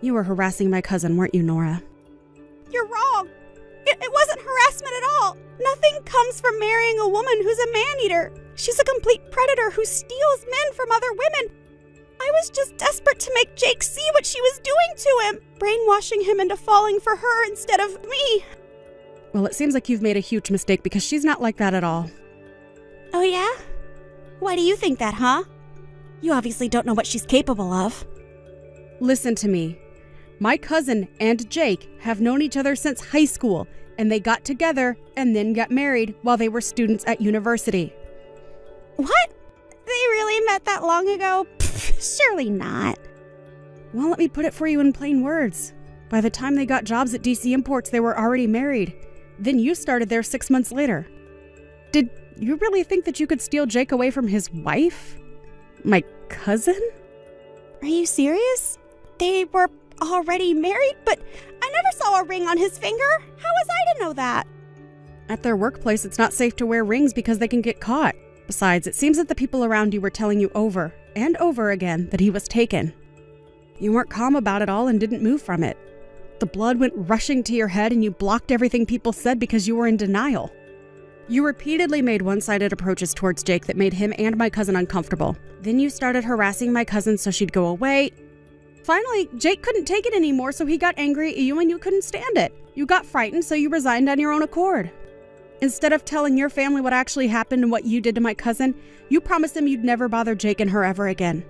You were harassing my cousin, weren't you, Nora? You're wrong. It wasn't harassment at even comes from marrying a woman who's a man-eater. She's a complete predator who steals men from other women. I was just desperate to make Jake see what she was doing to him, brainwashing him into falling for her instead of me. Well, it seems like you've made a huge mistake because she's not like that at all. Oh yeah? Why do you think that, huh? You obviously don't know what she's capable of. Listen to me. My cousin and Jake have known each other since high school, and they got together and then got married while they were students at university. What? They really met that long ago? Pfft, surely not. Well, let me put it for you in plain words. By the time they got jobs at DC Imports, they were already married. Then you started there 6 months later. Did you really think that you could steal Jake away from his wife? My cousin? Are you serious? They were already married, but I never saw a ring on his finger. How was I to know that? At their workplace, it's not safe to wear rings because they can get caught. Besides, it seems that the people around you were telling you over and over again that he was taken. You weren't calm about it all and didn't move from it. The blood went rushing to your head and you blocked everything people said because you were in denial. You repeatedly made one-sided approaches towards Jake that made him and my cousin uncomfortable. Then you started harassing my cousin so she'd go away. Finally, Jake couldn't take it anymore, so he got angry at you and you couldn't stand it. You got frightened, so you resigned on your own accord. Instead of telling your family what actually happened and what you did to my cousin, you promised them you'd never bother Jake and her ever again.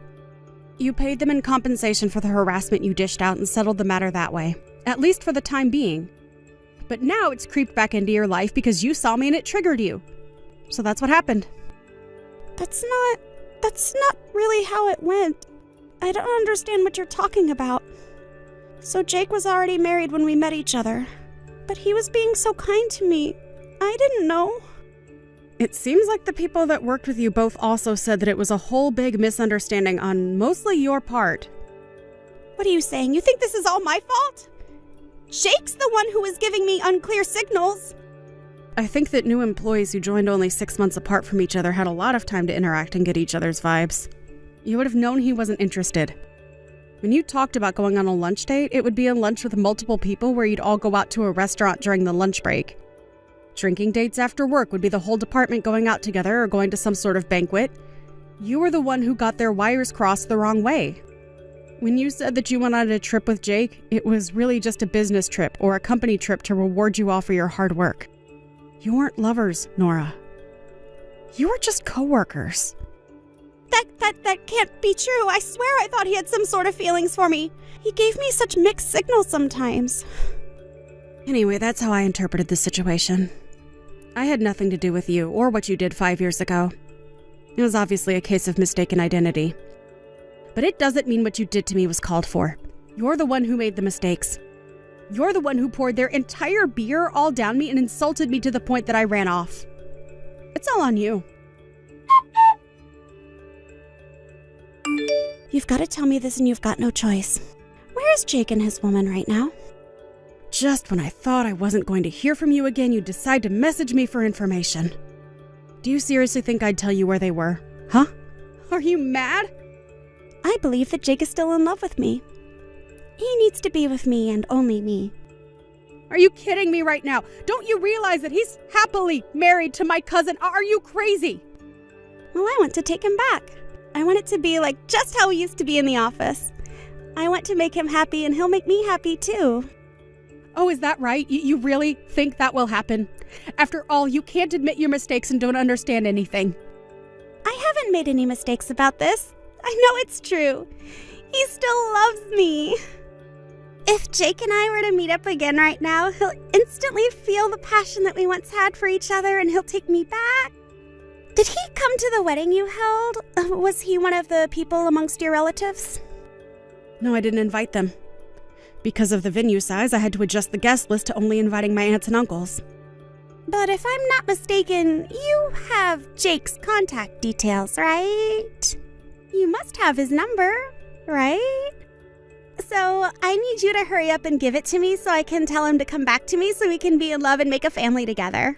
You paid them in compensation for the harassment you dished out and settled the matter that way, at least for the time being. But now it's creeped back into your life because you saw me and it triggered you. So that's what happened. That's not really how it went. I don't understand what you're talking about. So Jake was already married when we met each other, but he was being so kind to me. I didn't know. It seems like the people that worked with you both also said that it was a whole big misunderstanding on mostly your part. What are you saying? You think this is all my fault? Jake's the one who was giving me unclear signals. I think that new employees who joined only 6 months apart from each other had a lot of time to interact and get each other's vibes. You would have known he wasn't interested. When you talked about going on a lunch date, it would be a lunch with multiple people where you'd all go out to a restaurant during the lunch break. Drinking dates after work would be the whole department going out together or going to some sort of banquet. You were the one who got their wires crossed the wrong way. When you said that you went on a trip with Jake, it was really just a business trip or a company trip to reward you all for your hard work. You weren't lovers, Nora. You were just co-workers. That can't be true. I swear I thought he had some sort of feelings for me. He gave me such mixed signals sometimes. Anyway, that's how I interpreted the situation. I had nothing to do with you or what you did 5 years ago. It was obviously a case of mistaken identity. But it doesn't mean what you did to me was called for. You're the one who made the mistakes. You're the one who poured their entire beer all down me and insulted me to the point that I ran off. It's all on you. You've got to tell me this and you've got no choice. Where is Jake and his woman right now? Just when I thought I wasn't going to hear from you again, you decide to message me for information. Do you seriously think I'd tell you where they were? Huh? Are you mad? I believe that Jake is still in love with me. He needs to be with me and only me. Are you kidding me right now? Don't you realize that he's happily married to my cousin? Are you crazy? Well, I want to take him back. I want it to be like just how we used to be in the office. I want to make him happy and he'll make me happy too. Oh, is that right? You really think that will happen? After all, you can't admit your mistakes and don't understand anything. I haven't made any mistakes about this. I know it's true. He still loves me. If Jake and I were to meet up again right now, he'll instantly feel the passion that we once had for each other and he'll take me back. Did he come to the wedding you held? Was he one of the people amongst your relatives? No, I didn't invite them. Because of the venue size, I had to adjust the guest list to only inviting my aunts and uncles. But if I'm not mistaken, you have Jake's contact details, right? You must have his number, right? So I need you to hurry up and give it to me so I can tell him to come back to me so we can be in love and make a family together.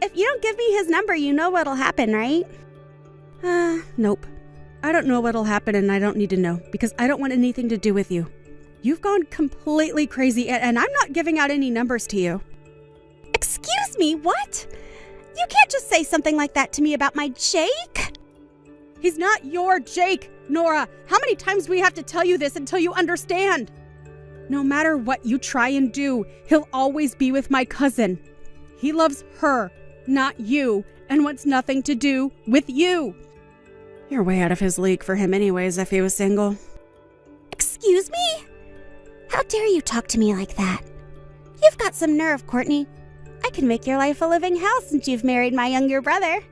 If you don't give me his number, you know what'll happen, right? Nope. I don't know what'll happen and I don't need to know because I don't want anything to do with you. You've gone completely crazy and I'm not giving out any numbers to you. Excuse me, what? You can't just say something like that to me about my Jake. He's not your Jake, Nora. How many times do we have to tell you this until you understand? No matter what you try and do, he'll always be with my cousin. He loves her, not you, and wants nothing to do with you. You're way out of his league for him anyways if he was single. Excuse me? How dare you talk to me like that? You've got some nerve, Courtney. I can make your life a living hell since you've married my younger brother.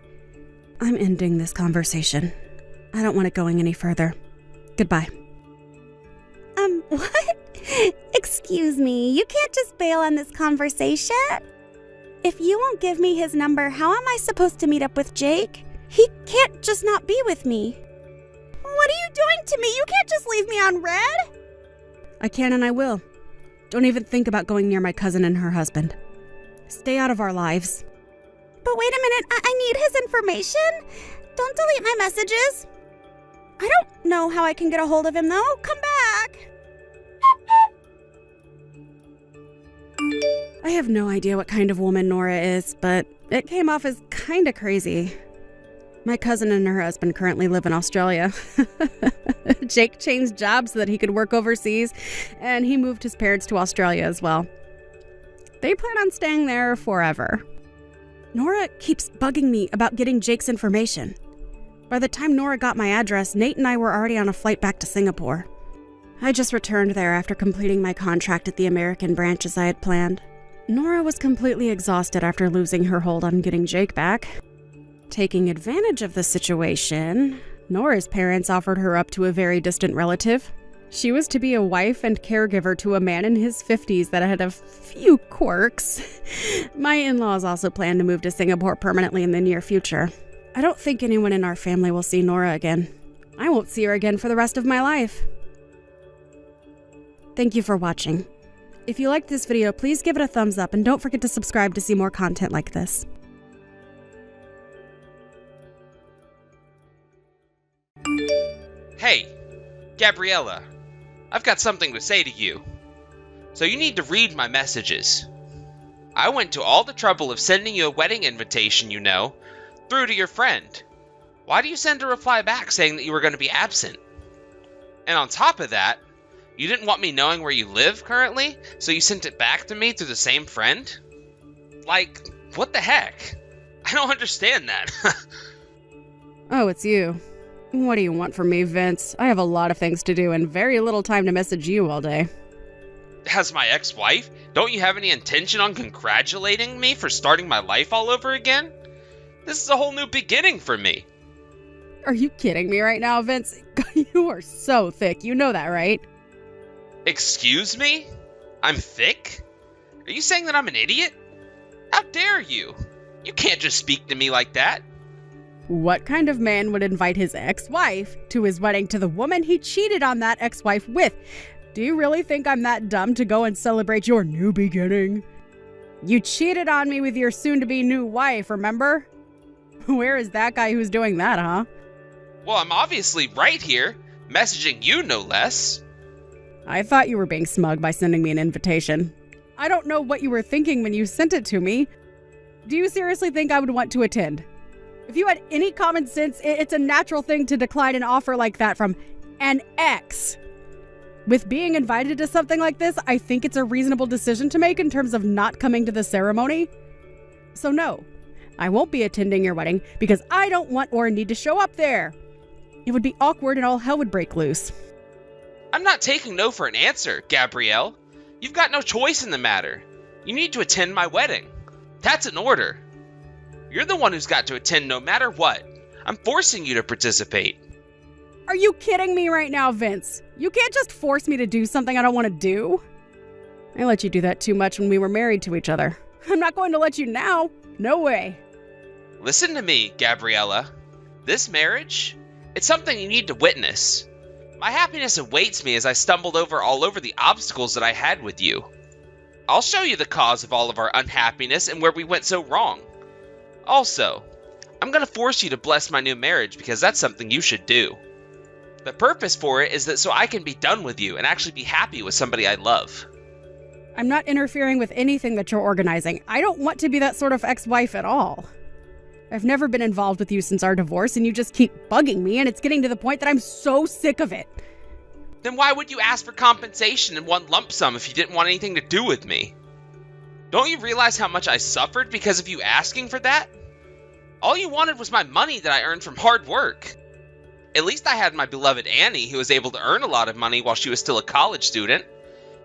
I'm ending this conversation. I don't want it going any further. Goodbye. What? Excuse me, you can't just bail on this conversation. If you won't give me his number, how am I supposed to meet up with Jake? He can't just not be with me. What are you doing to me? You can't just leave me on red. I can and I will. Don't even think about going near my cousin and her husband. Stay out of our lives. But wait a minute, I need his information. Don't delete my messages. I don't know how I can get a hold of him though. Come back. I have no idea what kind of woman Nora is, but it came off as kinda crazy. My cousin and her husband currently live in Australia. Jake changed jobs so that he could work overseas, and he moved his parents to Australia as well. They plan on staying there forever. Nora keeps bugging me about getting Jake's information. By the time Nora got my address, Nate and I were already on a flight back to Singapore. I just returned there after completing my contract at the American branch as I had planned. Nora was completely exhausted after losing her hold on getting Jake back. Taking advantage of the situation, Nora's parents offered her up to a very distant relative. She was to be a wife and caregiver to a man in his 50s that had a few quirks. My in-laws also plan to move to Singapore permanently in the near future. I don't think anyone in our family will see Nora again. I won't see her again for the rest of my life. Thank you for watching. If you liked this video, please give it a thumbs up and don't forget to subscribe to see more content like this. Hey, Gabriella, I've got something to say to you. So you need to read my messages. I went to all the trouble of sending you a wedding invitation, you know, through to your friend. Why do you send a reply back saying that you were going to be absent? And on top of that, you didn't want me knowing where you live currently, so you sent it back to me through the same friend? Like, what the heck? I don't understand that. Oh, it's you. What do you want from me, Vince? I have a lot of things to do and very little time to message you all day. As my ex-wife, don't you have any intention on congratulating me for starting my life all over again? This is a whole new beginning for me. Are you kidding me right now, Vince? You are so thick. You know that, right? Excuse me? I'm thick? Are you saying that I'm an idiot? How dare you? You can't just speak to me like that. What kind of man would invite his ex-wife to his wedding to the woman he cheated on that ex-wife with? Do you really think I'm that dumb to go and celebrate your new beginning? You cheated on me with your soon-to-be new wife, remember? Where is that guy who's doing that, huh? Well, I'm obviously right here, messaging you no less. I thought you were being smug by sending me an invitation. I don't know what you were thinking when you sent it to me. Do you seriously think I would want to attend? If you had any common sense, it's a natural thing to decline an offer like that from an ex. With being invited to something like this, I think it's a reasonable decision to make in terms of not coming to the ceremony. So no, I won't be attending your wedding because I don't want or need to show up there. It would be awkward and all hell would break loose. I'm not taking no for an answer, Gabrielle. You've got no choice in the matter. You need to attend my wedding. That's an order. You're the one who's got to attend no matter what. I'm forcing you to participate. Are you kidding me right now, Vince? You can't just force me to do something I don't want to do. I let you do that too much when we were married to each other. I'm not going to let you now. No way. Listen to me, Gabriella. This marriage, it's something you need to witness. My happiness awaits me as I stumbled all over the obstacles that I had with you. I'll show you the cause of all of our unhappiness and where we went so wrong. Also, I'm going to force you to bless my new marriage because that's something you should do. The purpose for it is that so I can be done with you and actually be happy with somebody I love. I'm not interfering with anything that you're organizing. I don't want to be that sort of ex-wife at all. I've never been involved with you since our divorce, and you just keep bugging me, and it's getting to the point that I'm so sick of it. Then why would you ask for compensation in one lump sum if you didn't want anything to do with me? Don't you realize how much I suffered because of you asking for that? All you wanted was my money that I earned from hard work. At least I had my beloved Annie, who was able to earn a lot of money while she was still a college student.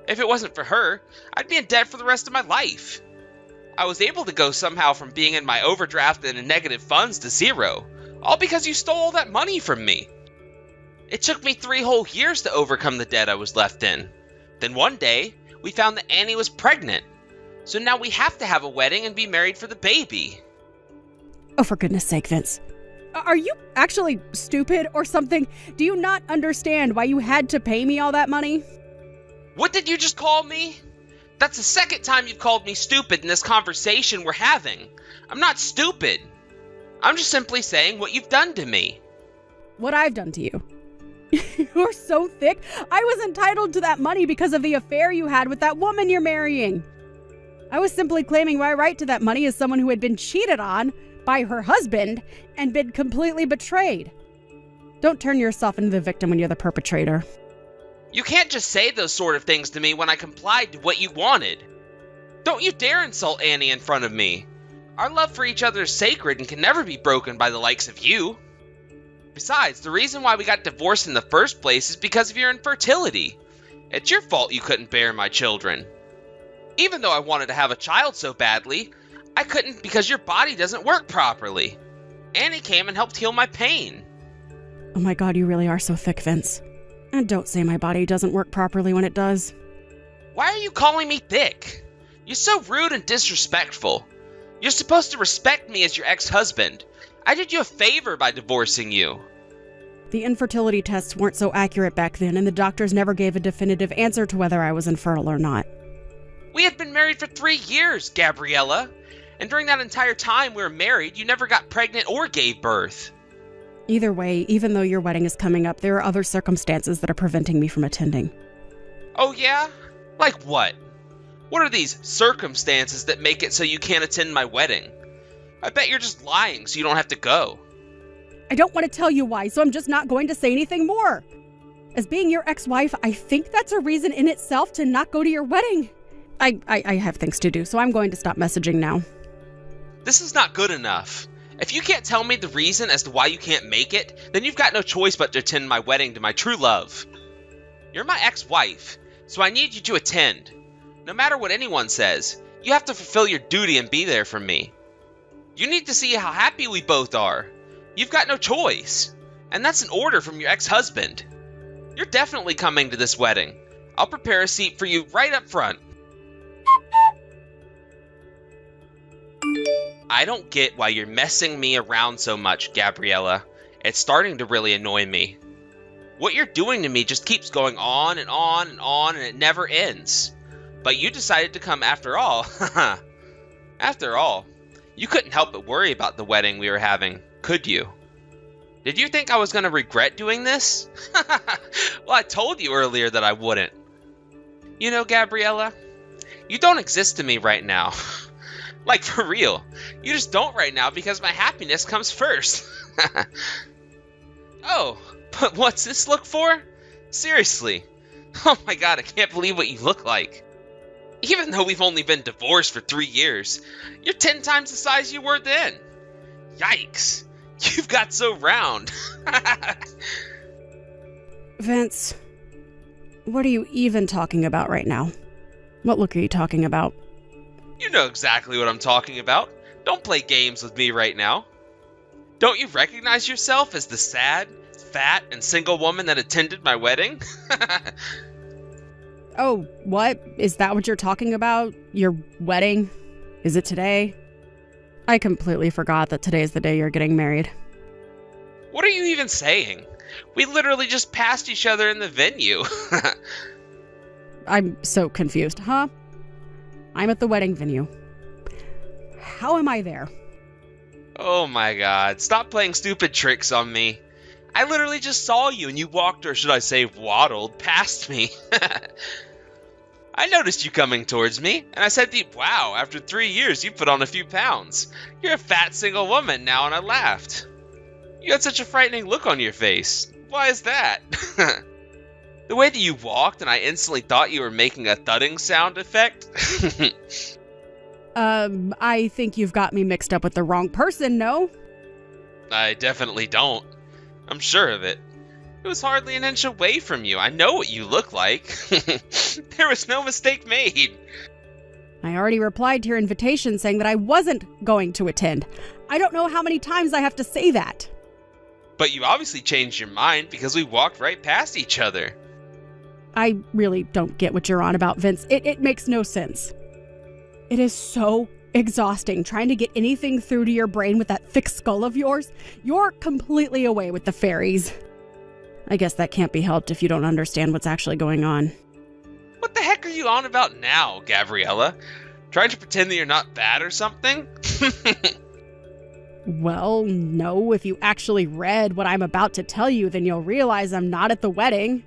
If it wasn't for her, I'd be in debt for the rest of my life. I was able to go somehow from being in my overdraft and in negative funds to zero, all because you stole all that money from me. It took me 3 whole years to overcome the debt I was left in. Then one day, we found that Annie was pregnant. So now we have to have a wedding and be married for the baby. Oh, for goodness sake, Vince. Are you actually stupid or something? Do you not understand why you had to pay me all that money? What did you just call me? That's the second time you've called me stupid in this conversation we're having. I'm not stupid. I'm just simply saying what you've done to me. What I've done to you. You're so thick. I was entitled to that money because of the affair you had with that woman you're marrying. I was simply claiming my right to that money as someone who had been cheated on by her husband and been completely betrayed. Don't turn yourself into the victim when you're the perpetrator. You can't just say those sort of things to me when I complied to what you wanted. Don't you dare insult Annie in front of me. Our love for each other is sacred and can never be broken by the likes of you. Besides, the reason why we got divorced in the first place is because of your infertility. It's your fault you couldn't bear my children. Even though I wanted to have a child so badly, I couldn't because your body doesn't work properly. Annie came and helped heal my pain. Oh my God, you really are so thick, Vince. And don't say my body doesn't work properly when it does. Why are you calling me thick? You're so rude and disrespectful. You're supposed to respect me as your ex-husband. I did you a favor by divorcing you. The infertility tests weren't so accurate back then, and the doctors never gave a definitive answer to whether I was infertile or not. We had been married for 3 years, Gabriella. And during that entire time we were married, you never got pregnant or gave birth. Either way, even though your wedding is coming up, there are other circumstances that are preventing me from attending. Oh yeah? Like what? What are these circumstances that make it so you can't attend my wedding? I bet you're just lying so you don't have to go. I don't want to tell you why, so I'm just not going to say anything more. As being your ex-wife, I think that's a reason in itself to not go to your wedding. I have things to do, so I'm going to stop messaging now. This is not good enough. If you can't tell me the reason as to why you can't make it, then you've got no choice but to attend my wedding to my true love. You're my ex-wife, so I need you to attend. No matter what anyone says, you have to fulfill your duty and be there for me. You need to see how happy we both are. You've got no choice. And that's an order from your ex-husband. You're definitely coming to this wedding. I'll prepare a seat for you right up front. I don't get why you're messing me around so much, Gabriella. It's starting to really annoy me. What you're doing to me just keeps going on and on and on, and it never ends. But you decided to come after all. After all, you couldn't help but worry about the wedding we were having, could you? Did you think I was going to regret doing this? Well, I told you earlier that I wouldn't. You know, Gabriella, you don't exist to me right now. Like, for real. You just don't right now because my happiness comes first. Oh, but what's this look for? Seriously. Oh my God, I can't believe what you look like. Even though we've only been divorced for 3 years, you're 10 times the size you were then. Yikes. You've got so round. Vince, what are you even talking about right now? What look are you talking about? You know exactly what I'm talking about. Don't play games with me right now. Don't you recognize yourself as the sad, fat, and single woman that attended my wedding? Oh, what? Is that what you're talking about? Your wedding? Is it today? I completely forgot that today's the day you're getting married. What are you even saying? We literally just passed each other in the venue. I'm so confused, huh? I'm at the wedding venue. How am I there? Oh my God, stop playing stupid tricks on me. I literally just saw you and you walked, or should I say waddled, past me. I noticed you coming towards me, and I said to you, wow, after 3 years, you put on a few pounds. You're a fat single woman now, and I laughed. You had such a frightening look on your face. Why is that? The way that you walked, and I instantly thought you were making a thudding sound effect. I think you've got me mixed up with the wrong person, no? I definitely don't. I'm sure of it. It was hardly an inch away from you. I know what you look like. There was no mistake made. I already replied to your invitation saying that I wasn't going to attend. I don't know how many times I have to say that. But you obviously changed your mind because we walked right past each other. I really don't get what you're on about, Vince. It makes no sense. It is so exhausting trying to get anything through to your brain with that thick skull of yours. You're completely away with the fairies. I guess that can't be helped if you don't understand what's actually going on. What the heck are you on about now, Gabriella? Trying to pretend that you're not bad or something? Well, no, if you actually read what I'm about to tell you, then you'll realize I'm not at the wedding.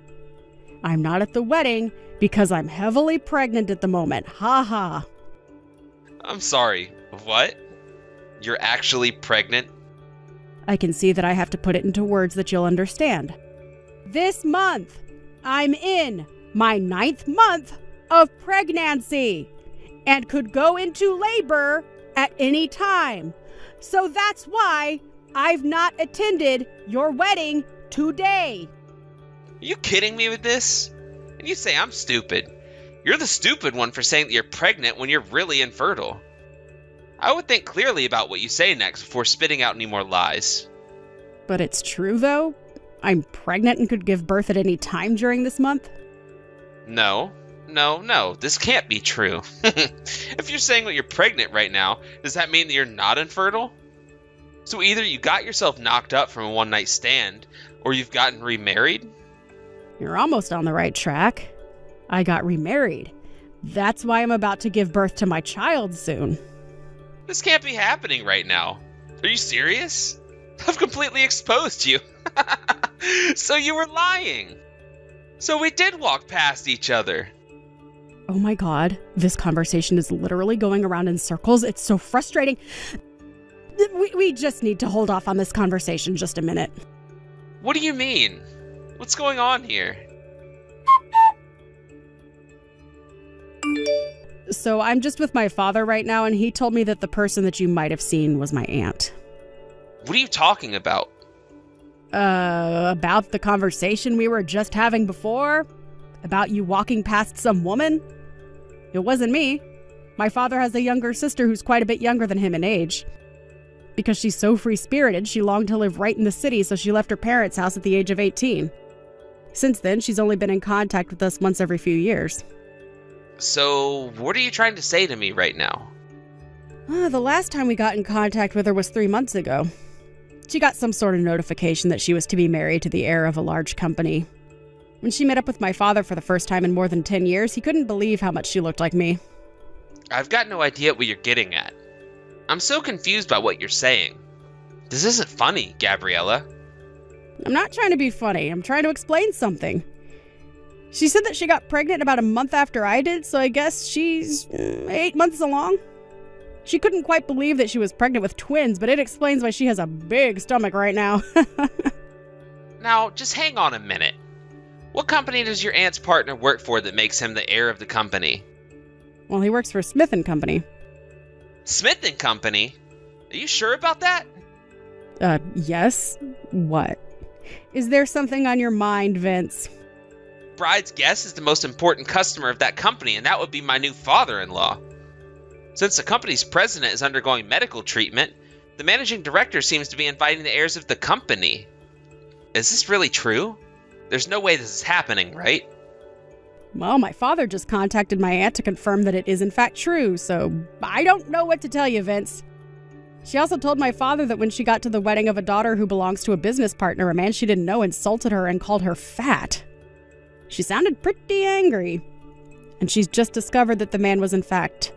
I'm not at the wedding because I'm heavily pregnant at the moment. Ha ha. I'm sorry, what? You're actually pregnant? I can see that I have to put it into words that you'll understand. This month, I'm in my 9th month of pregnancy and could go into labor at any time. So that's why I've not attended your wedding today. Are you kidding me with this? And you say I'm stupid. You're the stupid one for saying that you're pregnant when you're really infertile. I would think clearly about what you say next before spitting out any more lies. But it's true, though? I'm pregnant and could give birth at any time during this month? No. This can't be true. If you're saying that you're pregnant right now, does that mean that you're not infertile? So either you got yourself knocked up from a one-night stand, or you've gotten remarried? You're almost on the right track. I got remarried. That's why I'm about to give birth to my child soon. This can't be happening right now. Are you serious? I've completely exposed you. So you were lying. So we did walk past each other. Oh my god, this conversation is literally going around in circles. It's so frustrating. We just need to hold off on this conversation just a minute. What do you mean? What's going on here? So I'm just with my father right now, and he told me that the person that you might have seen was my aunt. What are you talking about? About the conversation we were just having before? About you walking past some woman? It wasn't me. My father has a younger sister who's quite a bit younger than him in age. Because she's so free-spirited, she longed to live right in the city, so she left her parents' house at the age of 18. Since then, she's only been in contact with us once every few years. So, what are you trying to say to me right now? The last time we got in contact with her was 3 months ago. She got some sort of notification that she was to be married to the heir of a large company. When she met up with my father for the first time in more than 10 years, he couldn't believe how much she looked like me. I've got no idea what you're getting at. I'm so confused by what you're saying. This isn't funny, Gabriella. I'm not trying to be funny. I'm trying to explain something. She said that she got pregnant about a month after I did, so I guess she's 8 months along. She couldn't quite believe that she was pregnant with twins, but it explains why she has a big stomach right now. Now, just hang on a minute. What company does your aunt's partner work for that makes him the heir of the company? Well, he works for Smith & Company. Smith & Company? Are you sure about that? Yes. What? Is there something on your mind, Vince? Bride's guest is the most important customer of that company, and that would be my new father-in-law. Since the company's president is undergoing medical treatment, the managing director seems to be inviting the heirs of the company. Is this really true? There's no way this is happening, right? Well, my father just contacted my aunt to confirm that it is in fact true, so I don't know what to tell you, Vince. She also told my father that when she got to the wedding of a daughter who belongs to a business partner, a man she didn't know insulted her and called her fat. She sounded pretty angry. And she's just discovered that the man was in fact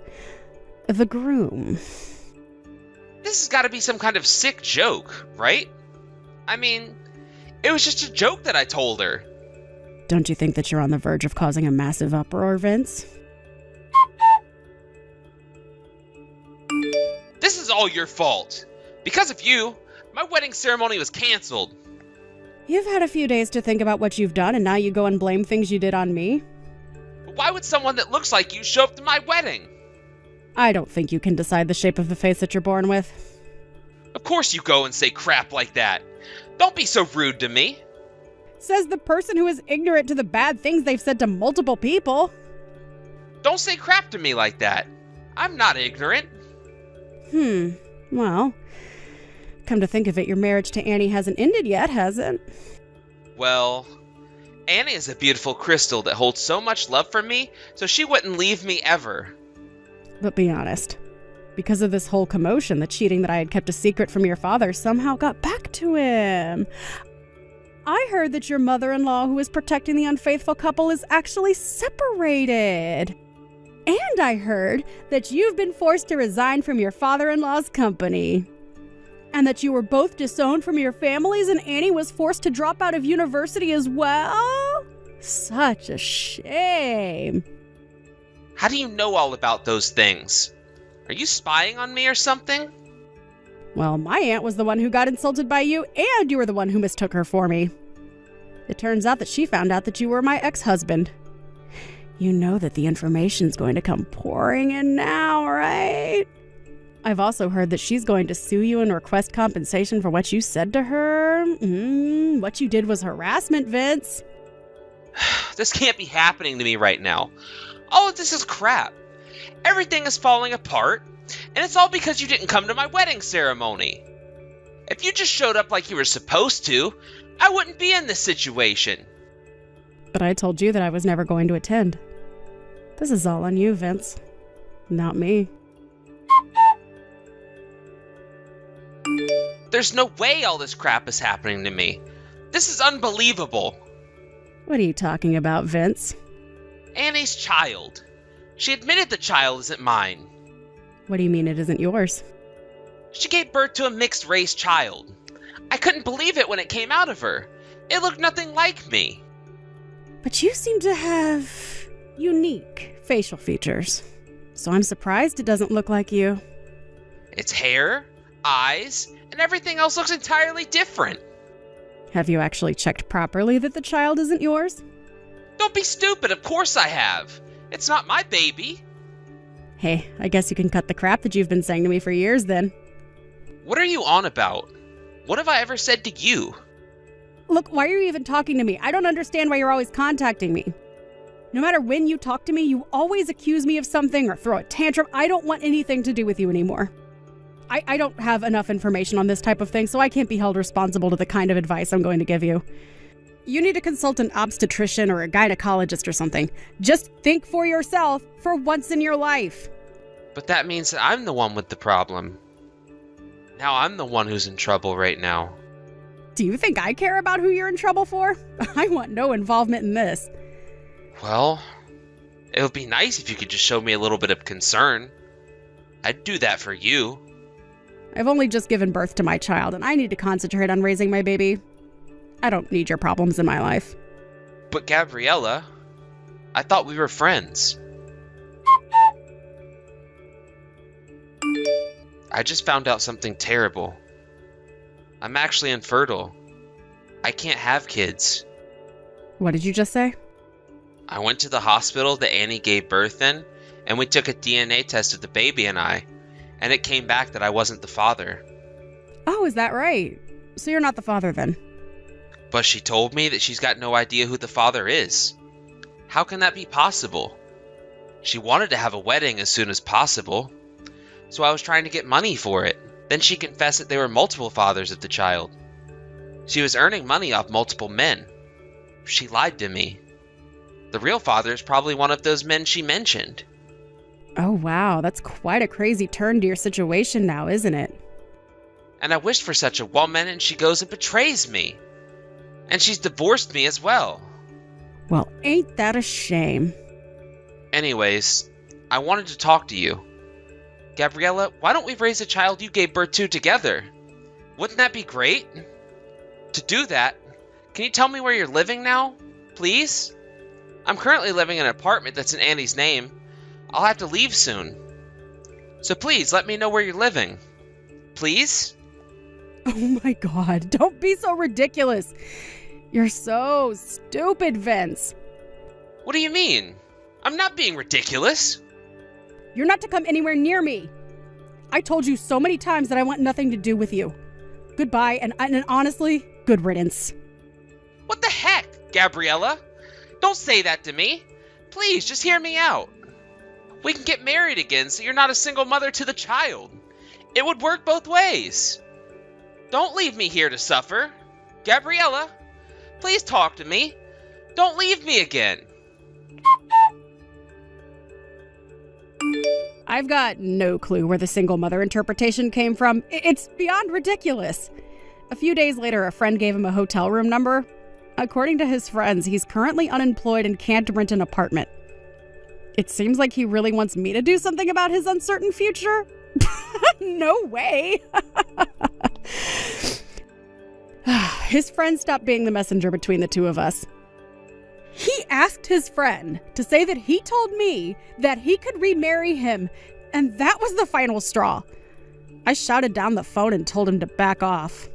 the groom. This has got to be some kind of sick joke, right? I mean, it was just a joke that I told her. Don't you think that you're on the verge of causing a massive uproar, Vince? all your fault. Because of you, my wedding ceremony was canceled. You've had a few days to think about what you've done, and now you go and blame things you did on me? But why would someone that looks like you show up to my wedding? I don't think you can decide the shape of the face that you're born with. Of course you go and say crap like that. Don't be so rude to me. Says the person who is ignorant to the bad things they've said to multiple people. Don't say crap to me like that. I'm not ignorant. Well, come to think of it, your marriage to Annie hasn't ended yet, has it? Well, Annie is a beautiful crystal that holds so much love for me, so she wouldn't leave me ever. But be honest. Because of this whole commotion, the cheating that I had kept a secret from your father somehow got back to him. I heard that your mother-in-law, who is protecting the unfaithful couple, is actually separated. And I heard that you've been forced to resign from your father-in-law's company. And that you were both disowned from your families and Annie was forced to drop out of university as well? Such a shame. How do you know all about those things? Are you spying on me or something? Well, my aunt was the one who got insulted by you, and you were the one who mistook her for me. It turns out that she found out that you were my ex-husband. You know that the information's going to come pouring in now, right? I've also heard that she's going to sue you and request compensation for what you said to her. What you did was harassment, Vince. This can't be happening to me right now. All of this is crap. Everything is falling apart, and it's all because you didn't come to my wedding ceremony. If you just showed up like you were supposed to, I wouldn't be in this situation. But I told you that I was never going to attend. This is all on you, Vince. Not me. There's no way all this crap is happening to me. This is unbelievable. What are you talking about, Vince? Annie's child. She admitted the child isn't mine. What do you mean it isn't yours? She gave birth to a mixed-race child. I couldn't believe it when it came out of her. It looked nothing like me. But you seem to have unique facial features. So I'm surprised it doesn't look like you. Its hair, eyes, and everything else looks entirely different. Have you actually checked properly that the child isn't yours? Don't be stupid, of course I have. It's not my baby. Hey, I guess you can cut the crap that you've been saying to me for years then. What are you on about? What have I ever said to you? Look, why are you even talking to me? I don't understand why you're always contacting me. No matter when you talk to me, you always accuse me of something or throw a tantrum. I don't want anything to do with you anymore. I don't have enough information on this type of thing, so I can't be held responsible to the kind of advice I'm going to give you. You need to consult an obstetrician or a gynecologist or something. Just think for yourself for once in your life. But that means that I'm the one with the problem. Now I'm the one who's in trouble right now. Do you think I care about who you're in trouble for? I want no involvement in this. Well, it would be nice if you could just show me a little bit of concern. I'd do that for you. I've only just given birth to my child, and I need to concentrate on raising my baby. I don't need your problems in my life. But Gabriella, I thought we were friends. I just found out something terrible. I'm actually infertile. I can't have kids. What did you just say? I went to the hospital that Annie gave birth in, and we took a DNA test of the baby and I, and it came back that I wasn't the father. Oh, is that right? So you're not the father then? But she told me that she's got no idea who the father is. How can that be possible? She wanted to have a wedding as soon as possible, so I was trying to get money for it. Then she confessed that there were multiple fathers of the child. She was earning money off multiple men. She lied to me. The real father is probably one of those men she mentioned. Oh wow, that's quite a crazy turn to your situation now, isn't it? And I wished for such a woman, and she goes and betrays me. And she's divorced me as well. Well, ain't that a shame? Anyways, I wanted to talk to you. Gabriella, why don't we raise a child you gave birth to together? Wouldn't that be great? To do that, can you tell me where you're living now, please? I'm currently living in an apartment that's in Annie's name. I'll have to leave soon. So please, let me know where you're living. Please? Oh my god, don't be so ridiculous. You're so stupid, Vince. What do you mean? I'm not being ridiculous. You're not to come anywhere near me. I told you so many times that I want nothing to do with you. Goodbye, and honestly, good riddance. What the heck, Gabriella? Don't say that to me. Please, just hear me out. We can get married again so you're not a single mother to the child. It would work both ways. Don't leave me here to suffer. Gabriella, please talk to me. Don't leave me again. I've got no clue where the single mother interpretation came from. It's beyond ridiculous. A few days later, a friend gave him a hotel room number. According to his friends, he's currently unemployed and can't rent an apartment. It seems like he really wants me to do something about his uncertain future. No way. His friend stopped being the messenger between the two of us. He asked his friend to say that he told me that he could remarry him, and that was the final straw. I shouted down the phone and told him to back off.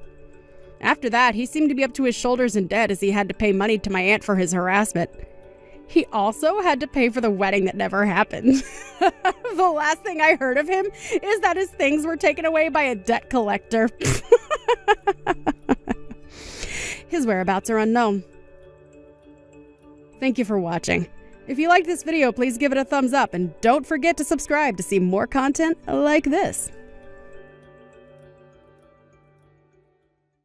After that, he seemed to be up to his shoulders in debt as he had to pay money to my aunt for his harassment. He also had to pay for the wedding that never happened. The last thing I heard of him is that his things were taken away by a debt collector. His whereabouts are unknown. Thank you for watching. If you liked this video, please give it a thumbs up and don't forget to subscribe to see more content like this.